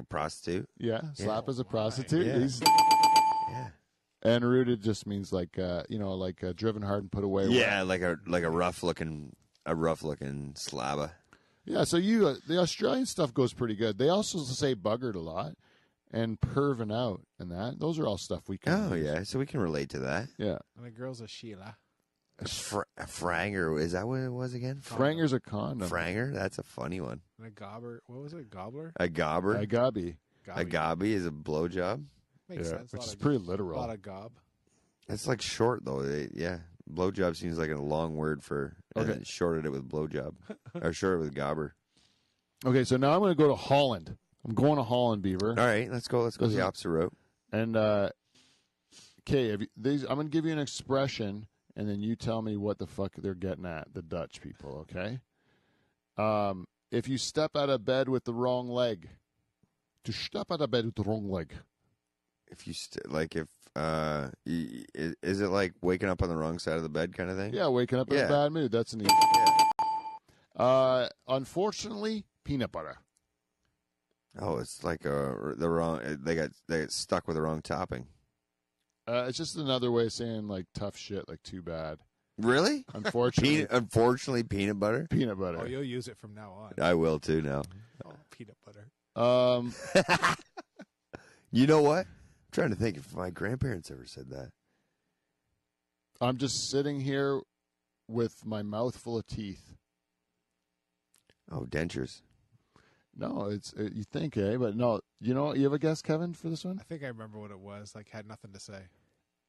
Speaker 2: prostitute.
Speaker 1: Yeah, slappa's a prostitute.
Speaker 2: Yeah.
Speaker 1: He's
Speaker 2: Yeah.
Speaker 1: And rooted just means like driven hard and put away.
Speaker 2: Yeah, like a rough looking a rough looking slabba.
Speaker 1: Yeah, so you the Australian stuff goes pretty good. They also say buggered a lot and perving out and that. Those are all stuff we can
Speaker 2: Oh
Speaker 1: use.
Speaker 2: yeah, so we can relate to that.
Speaker 1: Yeah.
Speaker 3: And the girl's a Sheila.
Speaker 2: A franger, is that what it was again?
Speaker 1: Franger's a condom.
Speaker 2: Franger, that's a funny one.
Speaker 3: And a gobber. What was it? Gobbler?
Speaker 2: A gobber,
Speaker 1: Agabi.
Speaker 2: a gobby is a blowjob.
Speaker 3: Makes
Speaker 1: Yeah,
Speaker 3: sense.
Speaker 1: which
Speaker 3: Lot
Speaker 1: is
Speaker 3: of-
Speaker 1: pretty
Speaker 3: A
Speaker 1: literal.
Speaker 3: lot of gob.
Speaker 2: It's like short though. Yeah, blowjob seems like a long word for. And
Speaker 1: Okay.
Speaker 2: then shorted it with blowjob, or shorted with gobber.
Speaker 1: Okay, so now I'm going to go to Holland. I'm going to Holland, Beaver.
Speaker 2: All right, let's go. Let's go the opposite route.
Speaker 1: And okay, I'm going to give you an expression, and then you tell me what the fuck they're getting at, the Dutch people. Okay. If you step out of bed with the wrong leg, to step out of bed with the wrong leg.
Speaker 2: If you is it like waking up on the wrong side of the bed kind of thing?
Speaker 1: Yeah, waking up in
Speaker 2: Yeah.
Speaker 1: a bad mood. That's an easy.
Speaker 2: Yeah.
Speaker 1: Unfortunately, peanut butter.
Speaker 2: Oh, it's like the wrong. They got stuck with the wrong topping.
Speaker 1: It's just another way of saying like tough shit, like too bad.
Speaker 2: Really?
Speaker 1: Unfortunately,
Speaker 2: Unfortunately, peanut butter.
Speaker 1: peanut butter.
Speaker 3: Oh, you'll use it from now on.
Speaker 2: I will too now.
Speaker 3: Oh, peanut butter.
Speaker 2: You know what? I'm trying to think if my grandparents ever said that.
Speaker 1: I'm just sitting here with my mouth full of teeth.
Speaker 2: Oh, dentures.
Speaker 1: No, it's you think, but no. You know, you have a guess, Kevin, for this one?
Speaker 3: I think I remember what it was. Like, had nothing to say.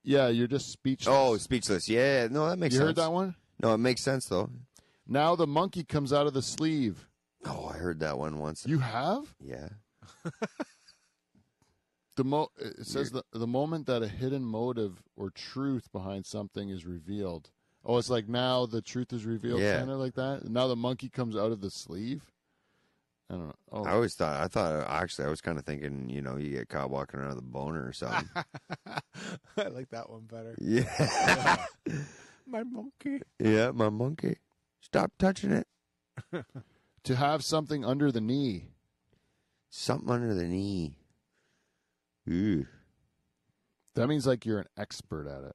Speaker 1: Yeah, you're just speechless.
Speaker 2: Oh, speechless. Yeah, no, that makes
Speaker 1: you
Speaker 2: sense.
Speaker 1: heard that one?
Speaker 2: No, it makes sense though.
Speaker 1: Now the monkey comes out of the sleeve.
Speaker 2: Oh, I heard that one once.
Speaker 1: You have?
Speaker 2: Yeah.
Speaker 1: It says the moment that a hidden motive or truth behind something is revealed. Oh, it's like now the truth is revealed,
Speaker 2: Yeah.
Speaker 1: kind of like that. Now the monkey comes out of the sleeve. I don't know. Oh,
Speaker 2: I was kind of thinking, you get caught walking around with a boner or something.
Speaker 3: I like that one better.
Speaker 2: Yeah.
Speaker 3: My monkey.
Speaker 2: Yeah, my monkey. Stop touching it.
Speaker 1: to have something under the knee.
Speaker 2: Something under the knee. Ooh.
Speaker 1: That means like you're an expert at it.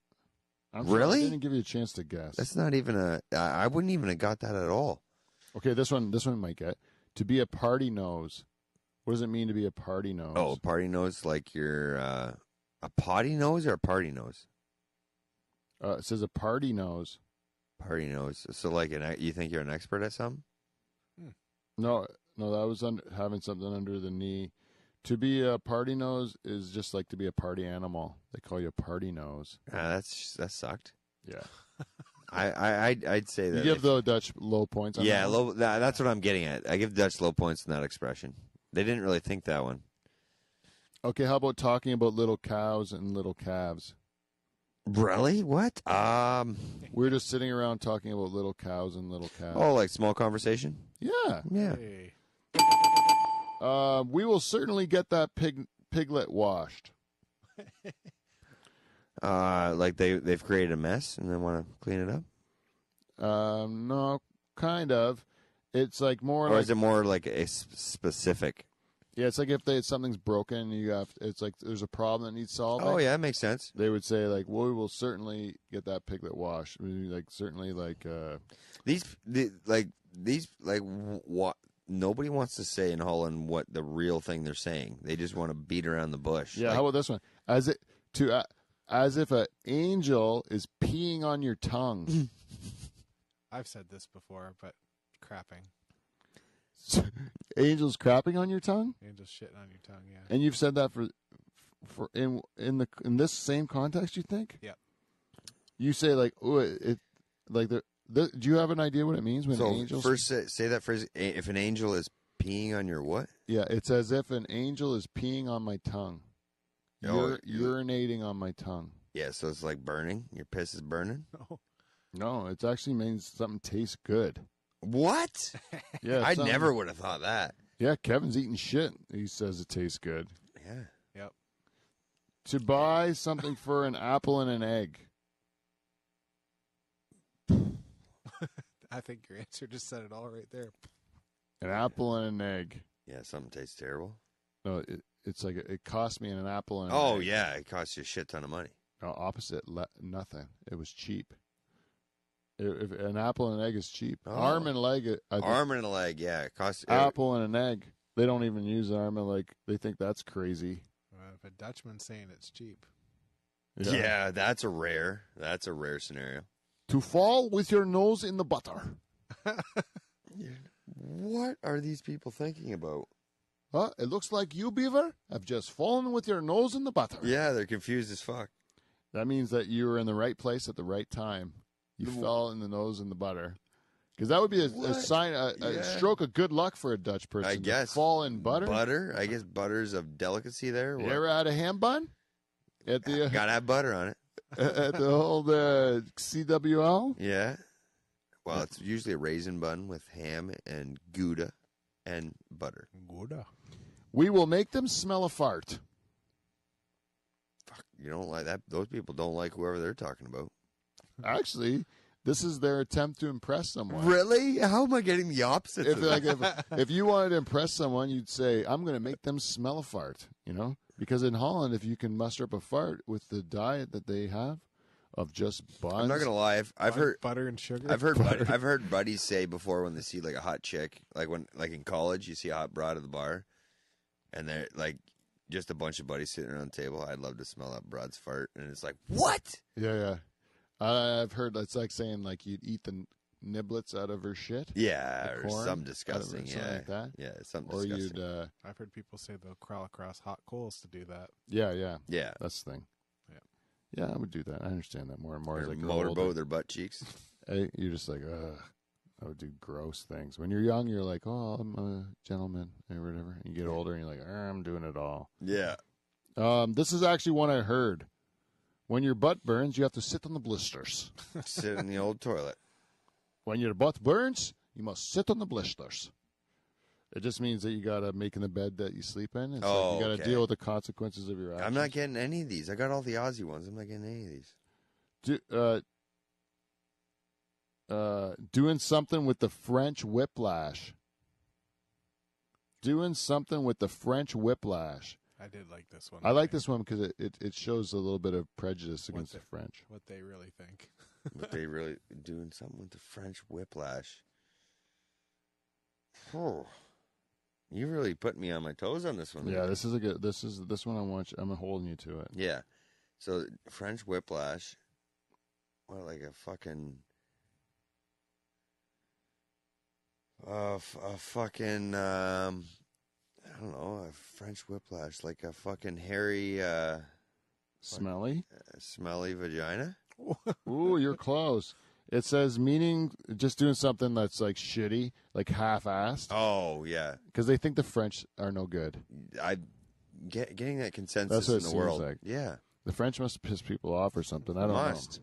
Speaker 1: I'm
Speaker 2: Really?
Speaker 1: I didn't give you a chance to guess.
Speaker 2: That's not even I wouldn't even have got that at all.
Speaker 1: Okay, this one might get. To be a party nose. What does it mean to be a party nose?
Speaker 2: Oh, a party nose like you're a potty nose or a party nose?
Speaker 1: It says a party nose.
Speaker 2: Party nose. So like you think you're an expert at something?
Speaker 1: No, that was having something under the knee. To be a party nose is just like to be a party animal. They call you a party nose.
Speaker 2: That sucked.
Speaker 1: Yeah.
Speaker 2: I'd say that.
Speaker 1: You give the Dutch low points on
Speaker 2: yeah,
Speaker 1: that one?
Speaker 2: low. That's what I'm getting at. I give Dutch low points in that expression. They didn't really think that one.
Speaker 1: Okay, how about talking about little cows and little calves?
Speaker 2: Really? What?
Speaker 1: We're just sitting around talking about little cows and little calves.
Speaker 2: Oh, like small conversation.
Speaker 1: Yeah.
Speaker 2: Yeah.
Speaker 3: Hey.
Speaker 1: We will certainly get that piglet washed.
Speaker 2: Like they've created a mess and they want to clean it up.
Speaker 1: No, kind of. It's like more.
Speaker 2: Or
Speaker 1: like,
Speaker 2: is it more like a specific?
Speaker 1: Yeah, it's like if something's broken, it's like there's a problem that needs solving.
Speaker 2: Oh yeah, that makes sense.
Speaker 1: They would say like, "Well, we will certainly get that piglet washed." I mean, like certainly like.
Speaker 2: What nobody wants to say in Holland what the real thing they're saying. They just want to beat around the bush.
Speaker 1: Yeah,
Speaker 2: Like,
Speaker 1: how about this one? As if an angel is peeing on your tongue.
Speaker 3: I've said this before, but crapping.
Speaker 1: Angels crapping on your tongue,
Speaker 3: And just shitting on your tongue, yeah.
Speaker 1: and you've said that for in this same context. You think?
Speaker 3: Yep.
Speaker 1: You say like, "Oh, it like the." Do you have an idea what it means when
Speaker 2: so
Speaker 1: angels?
Speaker 2: first say that phrase. If an angel is peeing on your what?
Speaker 1: Yeah, it's as if an angel is peeing on my tongue.
Speaker 2: Oh,
Speaker 1: Urinating on my tongue.
Speaker 2: Yeah, so it's like burning. Your piss is burning.
Speaker 3: Oh,
Speaker 1: No, it actually means something tastes good.
Speaker 2: What?
Speaker 1: Yeah,
Speaker 2: I
Speaker 1: something-
Speaker 2: never would have thought that.
Speaker 1: Yeah, Kevin's eating shit. He says it tastes good.
Speaker 2: Yeah.
Speaker 3: yep.
Speaker 1: To buy something for an apple and an egg.
Speaker 3: I think your answer just said it all right there.
Speaker 1: An apple and an egg.
Speaker 2: Yeah, something tastes terrible.
Speaker 1: No, it's like it cost me an apple and an
Speaker 2: Oh
Speaker 1: egg.
Speaker 2: yeah, it costs you a shit ton of money.
Speaker 1: No, opposite. Nothing. It was cheap. If an apple and an egg is cheap.
Speaker 2: Oh.
Speaker 1: Arm and leg. I think
Speaker 2: Arm and a leg, yeah. It costs,
Speaker 1: apple and an egg. They don't even use arm and leg. They think that's crazy.
Speaker 3: If a Dutchman's saying it's cheap.
Speaker 2: yeah, that's a rare scenario.
Speaker 1: To fall with your nose in the butter.
Speaker 2: What are these people thinking about?
Speaker 1: Huh? It looks like you, Beaver, have just fallen with your nose in the butter.
Speaker 2: Yeah, they're confused as fuck.
Speaker 1: That means that you were in the right place at the right time. You fell in the nose in the butter. Because that would be a sign, a stroke of good luck for a Dutch person.
Speaker 2: I guess.
Speaker 1: To fall in butter.
Speaker 2: Butter? I guess butter's of delicacy there.
Speaker 1: You ever had a ham bun? At the
Speaker 2: Gotta have butter on it.
Speaker 1: at the old CWL?
Speaker 2: Yeah. Well, it's usually a raisin bun with ham and Gouda and butter.
Speaker 3: Gouda.
Speaker 1: We will make them smell a fart.
Speaker 2: Fuck, you don't like that? Those people don't like whoever they're talking about.
Speaker 1: Actually, this is their attempt to impress someone.
Speaker 2: Really? How am I getting the opposite?
Speaker 1: If you wanted to impress someone, you'd say, I'm going to make them smell a fart, you know? Because in Holland, if you can muster up a fart with the diet that they have of just buns.
Speaker 2: I'm not gonna lie. I've heard
Speaker 3: butter and sugar.
Speaker 2: I've heard buddies say before when they see like a hot chick, like in college, you see a hot broad at the bar, and they're like just a bunch of buddies sitting around the table. I'd love to smell that broad's fart, and it's like what?
Speaker 1: Yeah. I've heard it's like saying like you'd eat the niblets out of her shit.
Speaker 2: Yeah, or
Speaker 1: corn
Speaker 2: some disgusting.
Speaker 1: something like that.
Speaker 2: Yeah, something
Speaker 1: Or
Speaker 2: disgusting.
Speaker 1: you'd.
Speaker 3: I've heard people say they'll crawl across hot coals to do that.
Speaker 1: Yeah.
Speaker 2: Yeah,
Speaker 1: That's the thing.
Speaker 3: Yeah.
Speaker 1: Yeah, I would do that. I understand that more and more.
Speaker 2: or
Speaker 1: As I grow
Speaker 2: motorboat
Speaker 1: older.
Speaker 2: with their butt cheeks.
Speaker 1: Hey, you're just like, ugh. I would do gross things. When you're young, you're like, oh, I'm a gentleman or whatever. And you get older and you're like, I'm doing it all.
Speaker 2: Yeah,
Speaker 1: This is actually one I heard. When your butt burns, you have to sit on the blisters.
Speaker 2: sit in the old toilet.
Speaker 1: When your butt burns, you must sit on the blisters. It just means that you got to make in the bed that you sleep in. It's like you got to
Speaker 2: okay.
Speaker 1: deal with the consequences of your actions.
Speaker 2: I'm not getting any of these. I got all the Aussie ones. I'm not getting any of these.
Speaker 1: Doing something with the French whiplash. Doing something with the French whiplash.
Speaker 3: I did like this one.
Speaker 1: I like this one because it shows a little bit of prejudice against the French.
Speaker 3: What they really think.
Speaker 2: But they really doing something with the French whiplash. Oh, you really put me on my toes on this one.
Speaker 1: Yeah, this is a good. This one I want. I'm holding you to it.
Speaker 2: Yeah. So French whiplash. What, like a fucking. A fucking. I don't know. A French whiplash, like a fucking hairy,
Speaker 1: Smelly.
Speaker 2: smelly vagina.
Speaker 1: Ooh, you're close. It says meaning just doing something that's like shitty, like half-assed,
Speaker 2: Oh yeah,
Speaker 1: because they think the French are no good.
Speaker 2: getting that consensus
Speaker 1: That's what
Speaker 2: in
Speaker 1: it
Speaker 2: the
Speaker 1: seems
Speaker 2: world.
Speaker 1: like.
Speaker 2: Yeah,
Speaker 1: The French must piss people off or something. I don't
Speaker 2: must.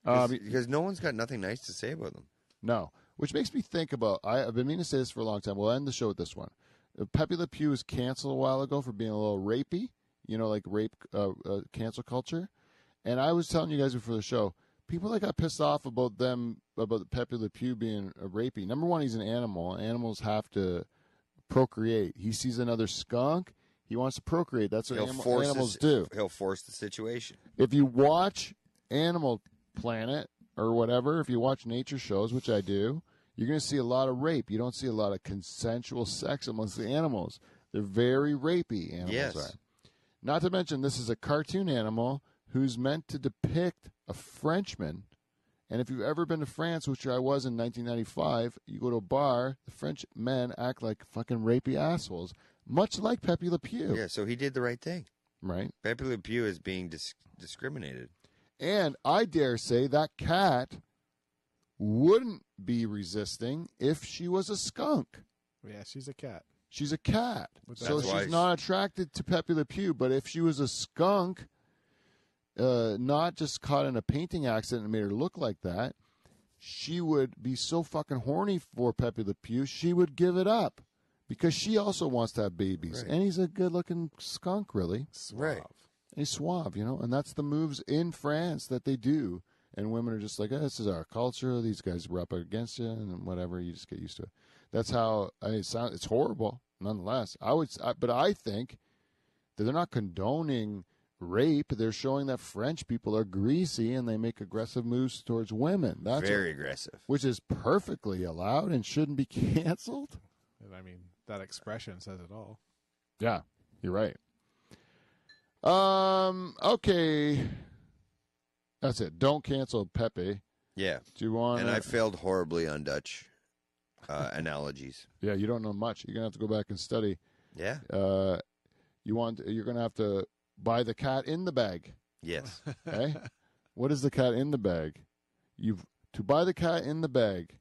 Speaker 1: know.
Speaker 2: Because no one's got nothing nice to say about them.
Speaker 1: No, which makes me think about. I've been meaning to say this for a long time. We'll end the show with this one. Pepe Le Pew was canceled a while ago for being a little rapey. You know, like rape cancel culture. And I was telling you guys before the show, people that got pissed off about Pepe Le Pew being a rapey. Number one, he's an animal. Animals have to procreate. He sees another skunk. He wants to procreate. That's what animals do.
Speaker 2: He'll force the situation.
Speaker 1: If you watch Animal Planet or whatever, if you watch nature shows, which I do, you're going to see a lot of rape. You don't see a lot of consensual sex amongst the animals. They're very rapey, animals
Speaker 2: Yes.
Speaker 1: are. Not to mention, this is a cartoon animal who's meant to depict a Frenchman. And if you've ever been to France, which I was in 1995, you go to a bar, the French men act like fucking rapey assholes, much like Pepe Le Pew.
Speaker 2: Yeah, so he did the right thing.
Speaker 1: Right?
Speaker 2: Pepe Le Pew is being discriminated.
Speaker 1: And I dare say that cat wouldn't be resisting if she was a skunk.
Speaker 3: Yeah, she's a cat.
Speaker 1: She's a cat. So
Speaker 2: That's why
Speaker 1: she's not attracted to Pepe Le Pew. But if she was a skunk, not just caught in a painting accident and made her look like that, she would be so fucking horny for Pepe Le Pew, she would give it up. Because she also wants to have babies.
Speaker 2: Right.
Speaker 1: And he's a good-looking skunk, really.
Speaker 2: Right.
Speaker 1: He's suave, you know, and that's the moves in France that they do. And women are just like, this is our culture. These guys rub against you, and whatever. You just get used to it. That's how it's horrible, nonetheless. But I think that they're not condoning rape, they're showing that French people are greasy and they make aggressive moves towards women. That's
Speaker 2: Very aggressive.
Speaker 1: which is perfectly allowed and shouldn't be canceled.
Speaker 3: And I mean, that expression says it all.
Speaker 1: Yeah, you're right. Okay. That's it. Don't cancel Pepe.
Speaker 2: Yeah.
Speaker 1: Do you want?
Speaker 2: And I failed horribly on Dutch analogies.
Speaker 1: Yeah, you don't know much. You're gonna have to go back and study.
Speaker 2: Yeah.
Speaker 1: You're gonna have to buy the cat in the bag.
Speaker 2: Yes.
Speaker 1: Eh? What is the cat in the bag? To buy the cat in the bag.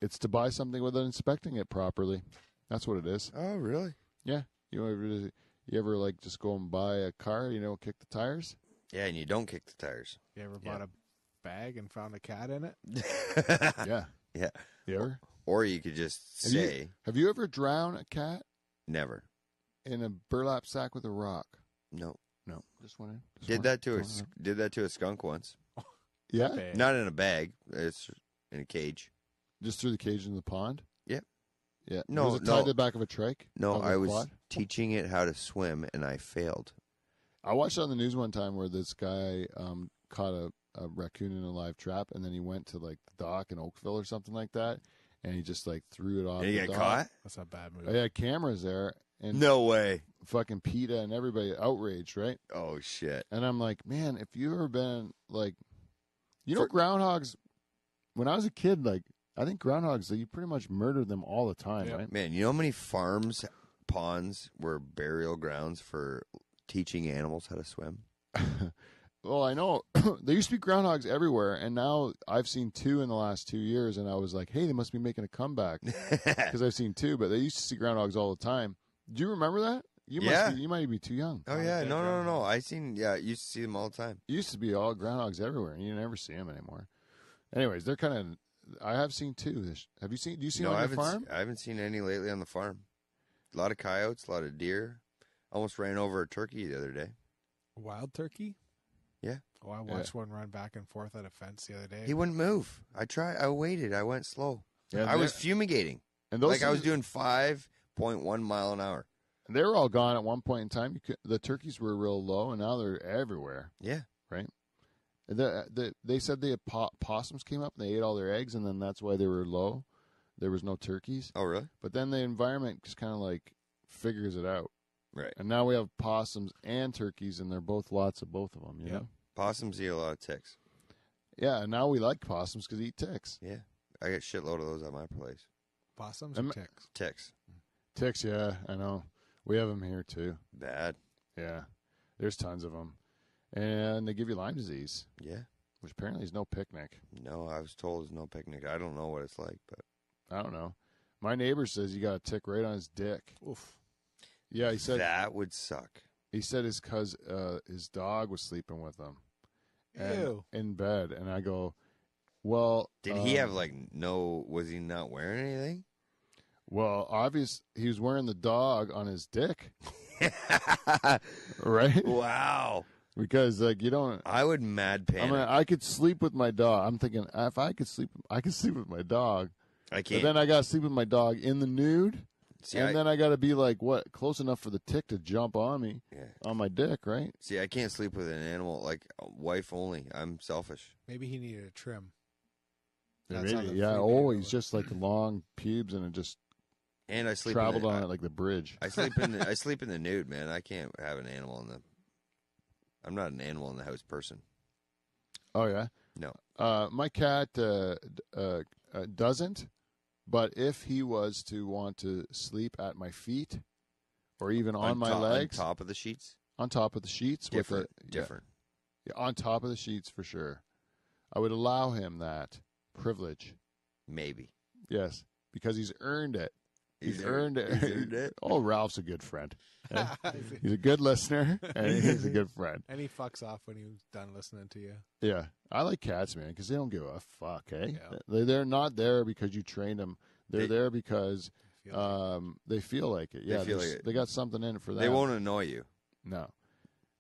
Speaker 1: It's to buy something without inspecting it properly. That's what it is.
Speaker 2: Oh, really?
Speaker 1: Yeah. You ever like just go and buy a car? Kick the tires.
Speaker 2: Yeah, and you don't kick the tires.
Speaker 3: You ever bought a bag and found a cat in it?
Speaker 1: Yeah.
Speaker 2: Yeah.
Speaker 1: You ever?
Speaker 2: Or you could just say
Speaker 1: Have you ever drowned a cat
Speaker 2: never.
Speaker 1: in a burlap sack with a rock?
Speaker 2: No.
Speaker 1: No. Just wondering.
Speaker 2: Did that to a skunk once.
Speaker 1: Yeah.
Speaker 3: Bag.
Speaker 2: Not in a bag. It's in a cage.
Speaker 1: Just through the cage in the pond?
Speaker 2: Yep.
Speaker 1: Yeah.
Speaker 2: No,
Speaker 1: Was it tied
Speaker 2: no.
Speaker 1: to the back of a trike?
Speaker 2: No,
Speaker 1: Of a
Speaker 2: I was
Speaker 1: quad?
Speaker 2: teaching it how to swim, and I failed.
Speaker 1: I watched on the news one time where this guy caught a raccoon in a live trap, and then he went to like the dock in Oakville or something like that, and he just like threw it off.
Speaker 2: Did he
Speaker 1: the
Speaker 2: get
Speaker 1: dock.
Speaker 2: caught?
Speaker 3: That's a bad move.
Speaker 1: Oh, yeah, cameras there, and
Speaker 2: No way.
Speaker 1: fucking PETA and everybody outraged, right?
Speaker 2: Oh, shit.
Speaker 1: And I'm like, man, if you ever been like, groundhogs. When I was a kid, like, I think groundhogs, you pretty much murdered them all the time,
Speaker 3: Yeah.
Speaker 1: right?
Speaker 2: Man, you know how many farms, ponds were burial grounds for teaching animals how to swim?
Speaker 1: Well, I know there used to be groundhogs everywhere, and now I've seen 2 in the last 2 years, and I was like, hey, they must be making a comeback because I've seen 2, but they used to see groundhogs all the time. Do you remember that?
Speaker 2: Yeah.
Speaker 1: You might be too young.
Speaker 2: Oh, yeah. No. I used to see them all the time.
Speaker 1: It used to be all groundhogs everywhere, and you never see them anymore. Anyways, they're kind of. I have seen 2. Have you seen? Do you see
Speaker 2: No,
Speaker 1: them
Speaker 2: I
Speaker 1: on your
Speaker 2: haven't,
Speaker 1: farm?
Speaker 2: I haven't seen any lately on the farm. A lot of coyotes, a lot of deer. Almost ran over a turkey the other day.
Speaker 3: Wild turkey?
Speaker 2: Yeah.
Speaker 3: Oh, I watched one run back and forth at a fence the other day.
Speaker 2: He wouldn't move. I tried. I waited. I went slow.
Speaker 1: Yeah,
Speaker 2: I was fumigating.
Speaker 1: and those
Speaker 2: Like I was
Speaker 1: things-
Speaker 2: doing 5.1 mile an hour.
Speaker 1: They were all gone at one point in time. The turkeys were real low, and now they're everywhere.
Speaker 2: Yeah.
Speaker 1: They said the possums came up and they ate all their eggs, and then that's why they were low. There was no turkeys.
Speaker 2: Oh, really?
Speaker 1: But then the environment just kind of like figures it out.
Speaker 2: Right.
Speaker 1: And now we have possums and turkeys, and they're both lots of both of them, you
Speaker 3: Yep.
Speaker 1: know?
Speaker 2: Possums eat a lot of ticks.
Speaker 1: Yeah, and now we like possums because they eat ticks.
Speaker 2: Yeah. I get shitload of those at my place.
Speaker 3: Possums
Speaker 1: Am-
Speaker 3: or ticks?
Speaker 2: Ticks.
Speaker 1: Ticks, yeah, I know. We have them here too.
Speaker 2: Bad.
Speaker 1: Yeah, there's tons of them. And they give you Lyme disease,
Speaker 2: Yeah.
Speaker 1: which apparently is no picnic.
Speaker 2: No, I was told it's no picnic. I don't know what it's like, but
Speaker 1: I don't know. My neighbor says he got a tick right on his dick.
Speaker 3: Oof.
Speaker 1: Yeah, he said
Speaker 2: that would suck.
Speaker 1: his dog was sleeping with him and
Speaker 3: Ew.
Speaker 1: in bed, and I go, well,
Speaker 2: Did he have was he not wearing anything?
Speaker 1: Well, he was wearing the dog on his dick, right?
Speaker 2: Wow.
Speaker 1: Because like you don't.
Speaker 2: I would mad panic.
Speaker 1: I could sleep with my dog. I'm thinking if I could sleep with my dog.
Speaker 2: I
Speaker 1: But
Speaker 2: can't.
Speaker 1: then I got to sleep with my dog in the nude,
Speaker 2: See,
Speaker 1: and then I got to be like close enough for the tick to jump on me
Speaker 2: yeah.
Speaker 1: on my dick, right?
Speaker 2: See, I can't sleep with an animal like a wife only. I'm selfish.
Speaker 3: Maybe he needed a trim.
Speaker 1: Yeah,
Speaker 3: That's how
Speaker 1: maybe.
Speaker 3: the
Speaker 1: Yeah.
Speaker 3: freebie
Speaker 1: Oh,
Speaker 3: goes.
Speaker 1: he's just like long pubes, and it just
Speaker 2: And I sleep
Speaker 1: traveled
Speaker 2: in the,
Speaker 1: on it like the bridge.
Speaker 2: I sleep in the I sleep in the nude, man. I can't have an animal in the. I'm not an animal in the house person.
Speaker 1: Oh yeah.
Speaker 2: No.
Speaker 1: My cat doesn't, but if he was to want to sleep at my feet, or even on my legs,
Speaker 2: on top of the sheets.
Speaker 1: on top of the sheets,
Speaker 2: Different.
Speaker 1: with
Speaker 2: Different.
Speaker 1: yeah, on top of the sheets for sure, I would allow him that privilege.
Speaker 2: Maybe.
Speaker 1: Yes, because he's earned it. He's
Speaker 2: He's
Speaker 1: earned it.
Speaker 2: he's earned it.
Speaker 1: Oh, Ralph's a good friend. He's a good listener, and he's a good friend.
Speaker 3: And he fucks off when he's done listening to you.
Speaker 1: Yeah, I like cats, man, because they don't give a fuck. Eh?
Speaker 3: Yeah.
Speaker 1: They're not there because you trained them. They're
Speaker 2: They-
Speaker 1: there because
Speaker 3: Feel
Speaker 1: they feel like it. Yeah,
Speaker 2: feel
Speaker 1: there's-
Speaker 2: like it.
Speaker 1: they got something in it for that.
Speaker 2: They won't annoy you.
Speaker 1: No.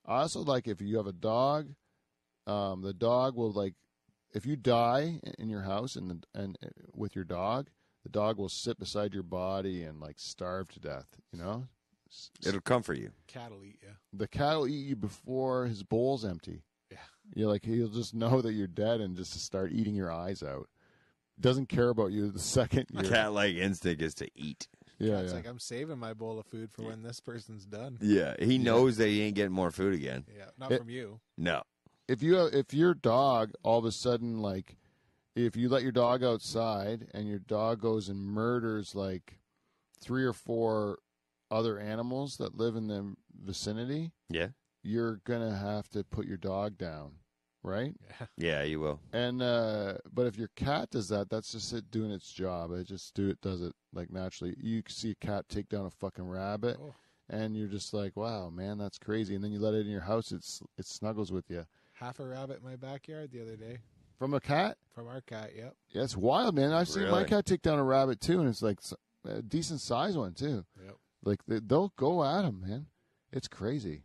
Speaker 1: I also like if you have a dog, the dog will like if you die in your house and with your dog, the dog will sit beside your body and like starve to death. You know,
Speaker 2: It'll comfort you.
Speaker 3: Cat will eat you.
Speaker 1: The cat will eat you before his bowl's empty.
Speaker 3: Yeah.
Speaker 1: You're like, he'll just know that you're dead and just start eating your eyes out. Doesn't care about you the second you're.
Speaker 2: Cat-like instinct is to eat.
Speaker 1: Yeah,
Speaker 3: It's
Speaker 1: yeah.
Speaker 3: like, I'm saving my bowl of food for when this person's done.
Speaker 2: Yeah, he knows that he ain't getting more food again.
Speaker 3: Yeah, not
Speaker 1: It-
Speaker 3: from you.
Speaker 2: No.
Speaker 1: If your dog all of a sudden, like, if you let your dog outside and your dog goes and murders like 3 or 4 other animals that live in the vicinity,
Speaker 2: Yeah.
Speaker 1: you're gonna have to put your dog down, right?
Speaker 3: Yeah.
Speaker 2: Yeah, you will.
Speaker 1: And but if your cat does that, that's just it doing its job. It just does it like naturally. You can see a cat take down a fucking rabbit,
Speaker 3: Oh.
Speaker 1: and you're just like, wow, man, that's crazy. And then you let it in your house, it snuggles with you.
Speaker 3: Half a rabbit in my backyard the other day
Speaker 1: From a cat,
Speaker 3: from our cat. Yep.
Speaker 1: yeah, it's wild, man. I've seen my
Speaker 2: Really?
Speaker 1: cat take down a rabbit too, and it's like a decent sized one too.
Speaker 3: Yep.
Speaker 1: Like they'll go at them, man. It's crazy.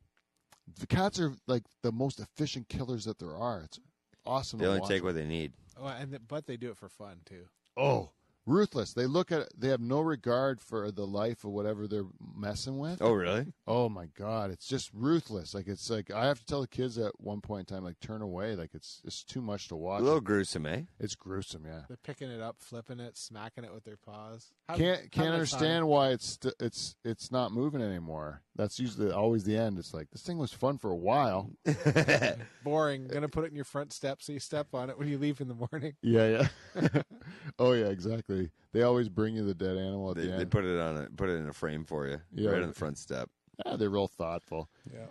Speaker 1: The cats are like the most efficient killers that there are. It's awesome.
Speaker 2: They
Speaker 1: to
Speaker 2: only
Speaker 1: watch
Speaker 2: take
Speaker 1: them.
Speaker 2: what they need.
Speaker 3: Oh, but they do it for fun too.
Speaker 1: Oh, ruthless. They look at it. They have no regard for the life of whatever they're messing with.
Speaker 2: Oh, really?
Speaker 1: Oh my God, it's just ruthless. Like it's like I have to tell the kids at one point in time, like turn away. Like it's too much to
Speaker 2: A
Speaker 1: watch.
Speaker 2: little gruesome, eh?
Speaker 1: It's gruesome. Yeah.
Speaker 3: They're picking it up, flipping it, smacking it with their paws.
Speaker 1: Can't understand why it's not moving anymore. That's usually always the end. It's like this thing was fun for a while.
Speaker 3: Boring. Gonna put it in your front step so you step on it when you leave in the morning.
Speaker 1: Yeah, yeah. Oh yeah, exactly. They always bring you the dead animal at the
Speaker 2: They
Speaker 1: end.
Speaker 2: put it in a frame for you,
Speaker 1: Yeah.
Speaker 2: right on the front step.
Speaker 1: Yeah, they're real thoughtful.
Speaker 3: Yeah.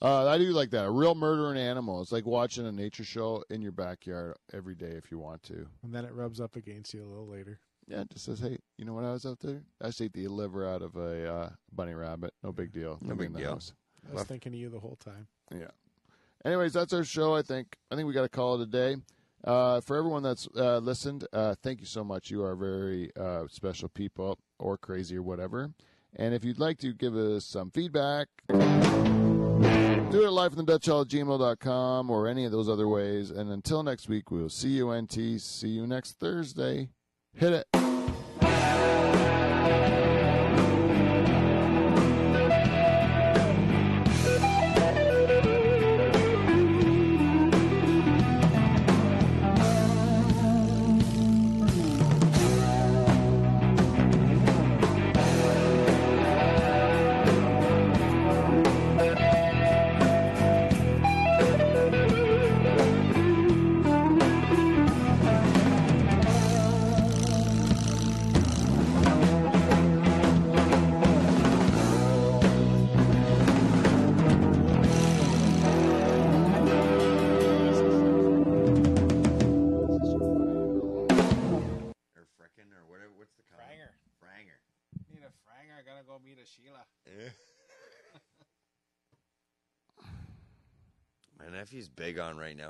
Speaker 1: I do like that. A real murdering animal. It's like watching a nature show in your backyard every day if you want to.
Speaker 3: And then it rubs up against you a little later.
Speaker 1: Yeah, it just says, hey, you know when I was out there? I just ate the liver out of a bunny rabbit. No big deal.
Speaker 2: No
Speaker 1: Let me
Speaker 2: big
Speaker 1: in the
Speaker 2: deal.
Speaker 1: house.
Speaker 3: I was thinking of you the whole time.
Speaker 1: Yeah. Anyways, that's our show, I think. I think we got to call it a day. For everyone that's listened, thank you so much. You are very special people or crazy or whatever. And if you'd like to give us some feedback, do it at lifeinthedutchhall@gmail.com or any of those other ways. And until next week, we'll see you, NT. See you next Thursday. Hit it.
Speaker 2: Or frickin' or whatever. What's the color? Franger.
Speaker 3: Need a franger. I gotta go meet a Sheila.
Speaker 2: My nephew's big on right now.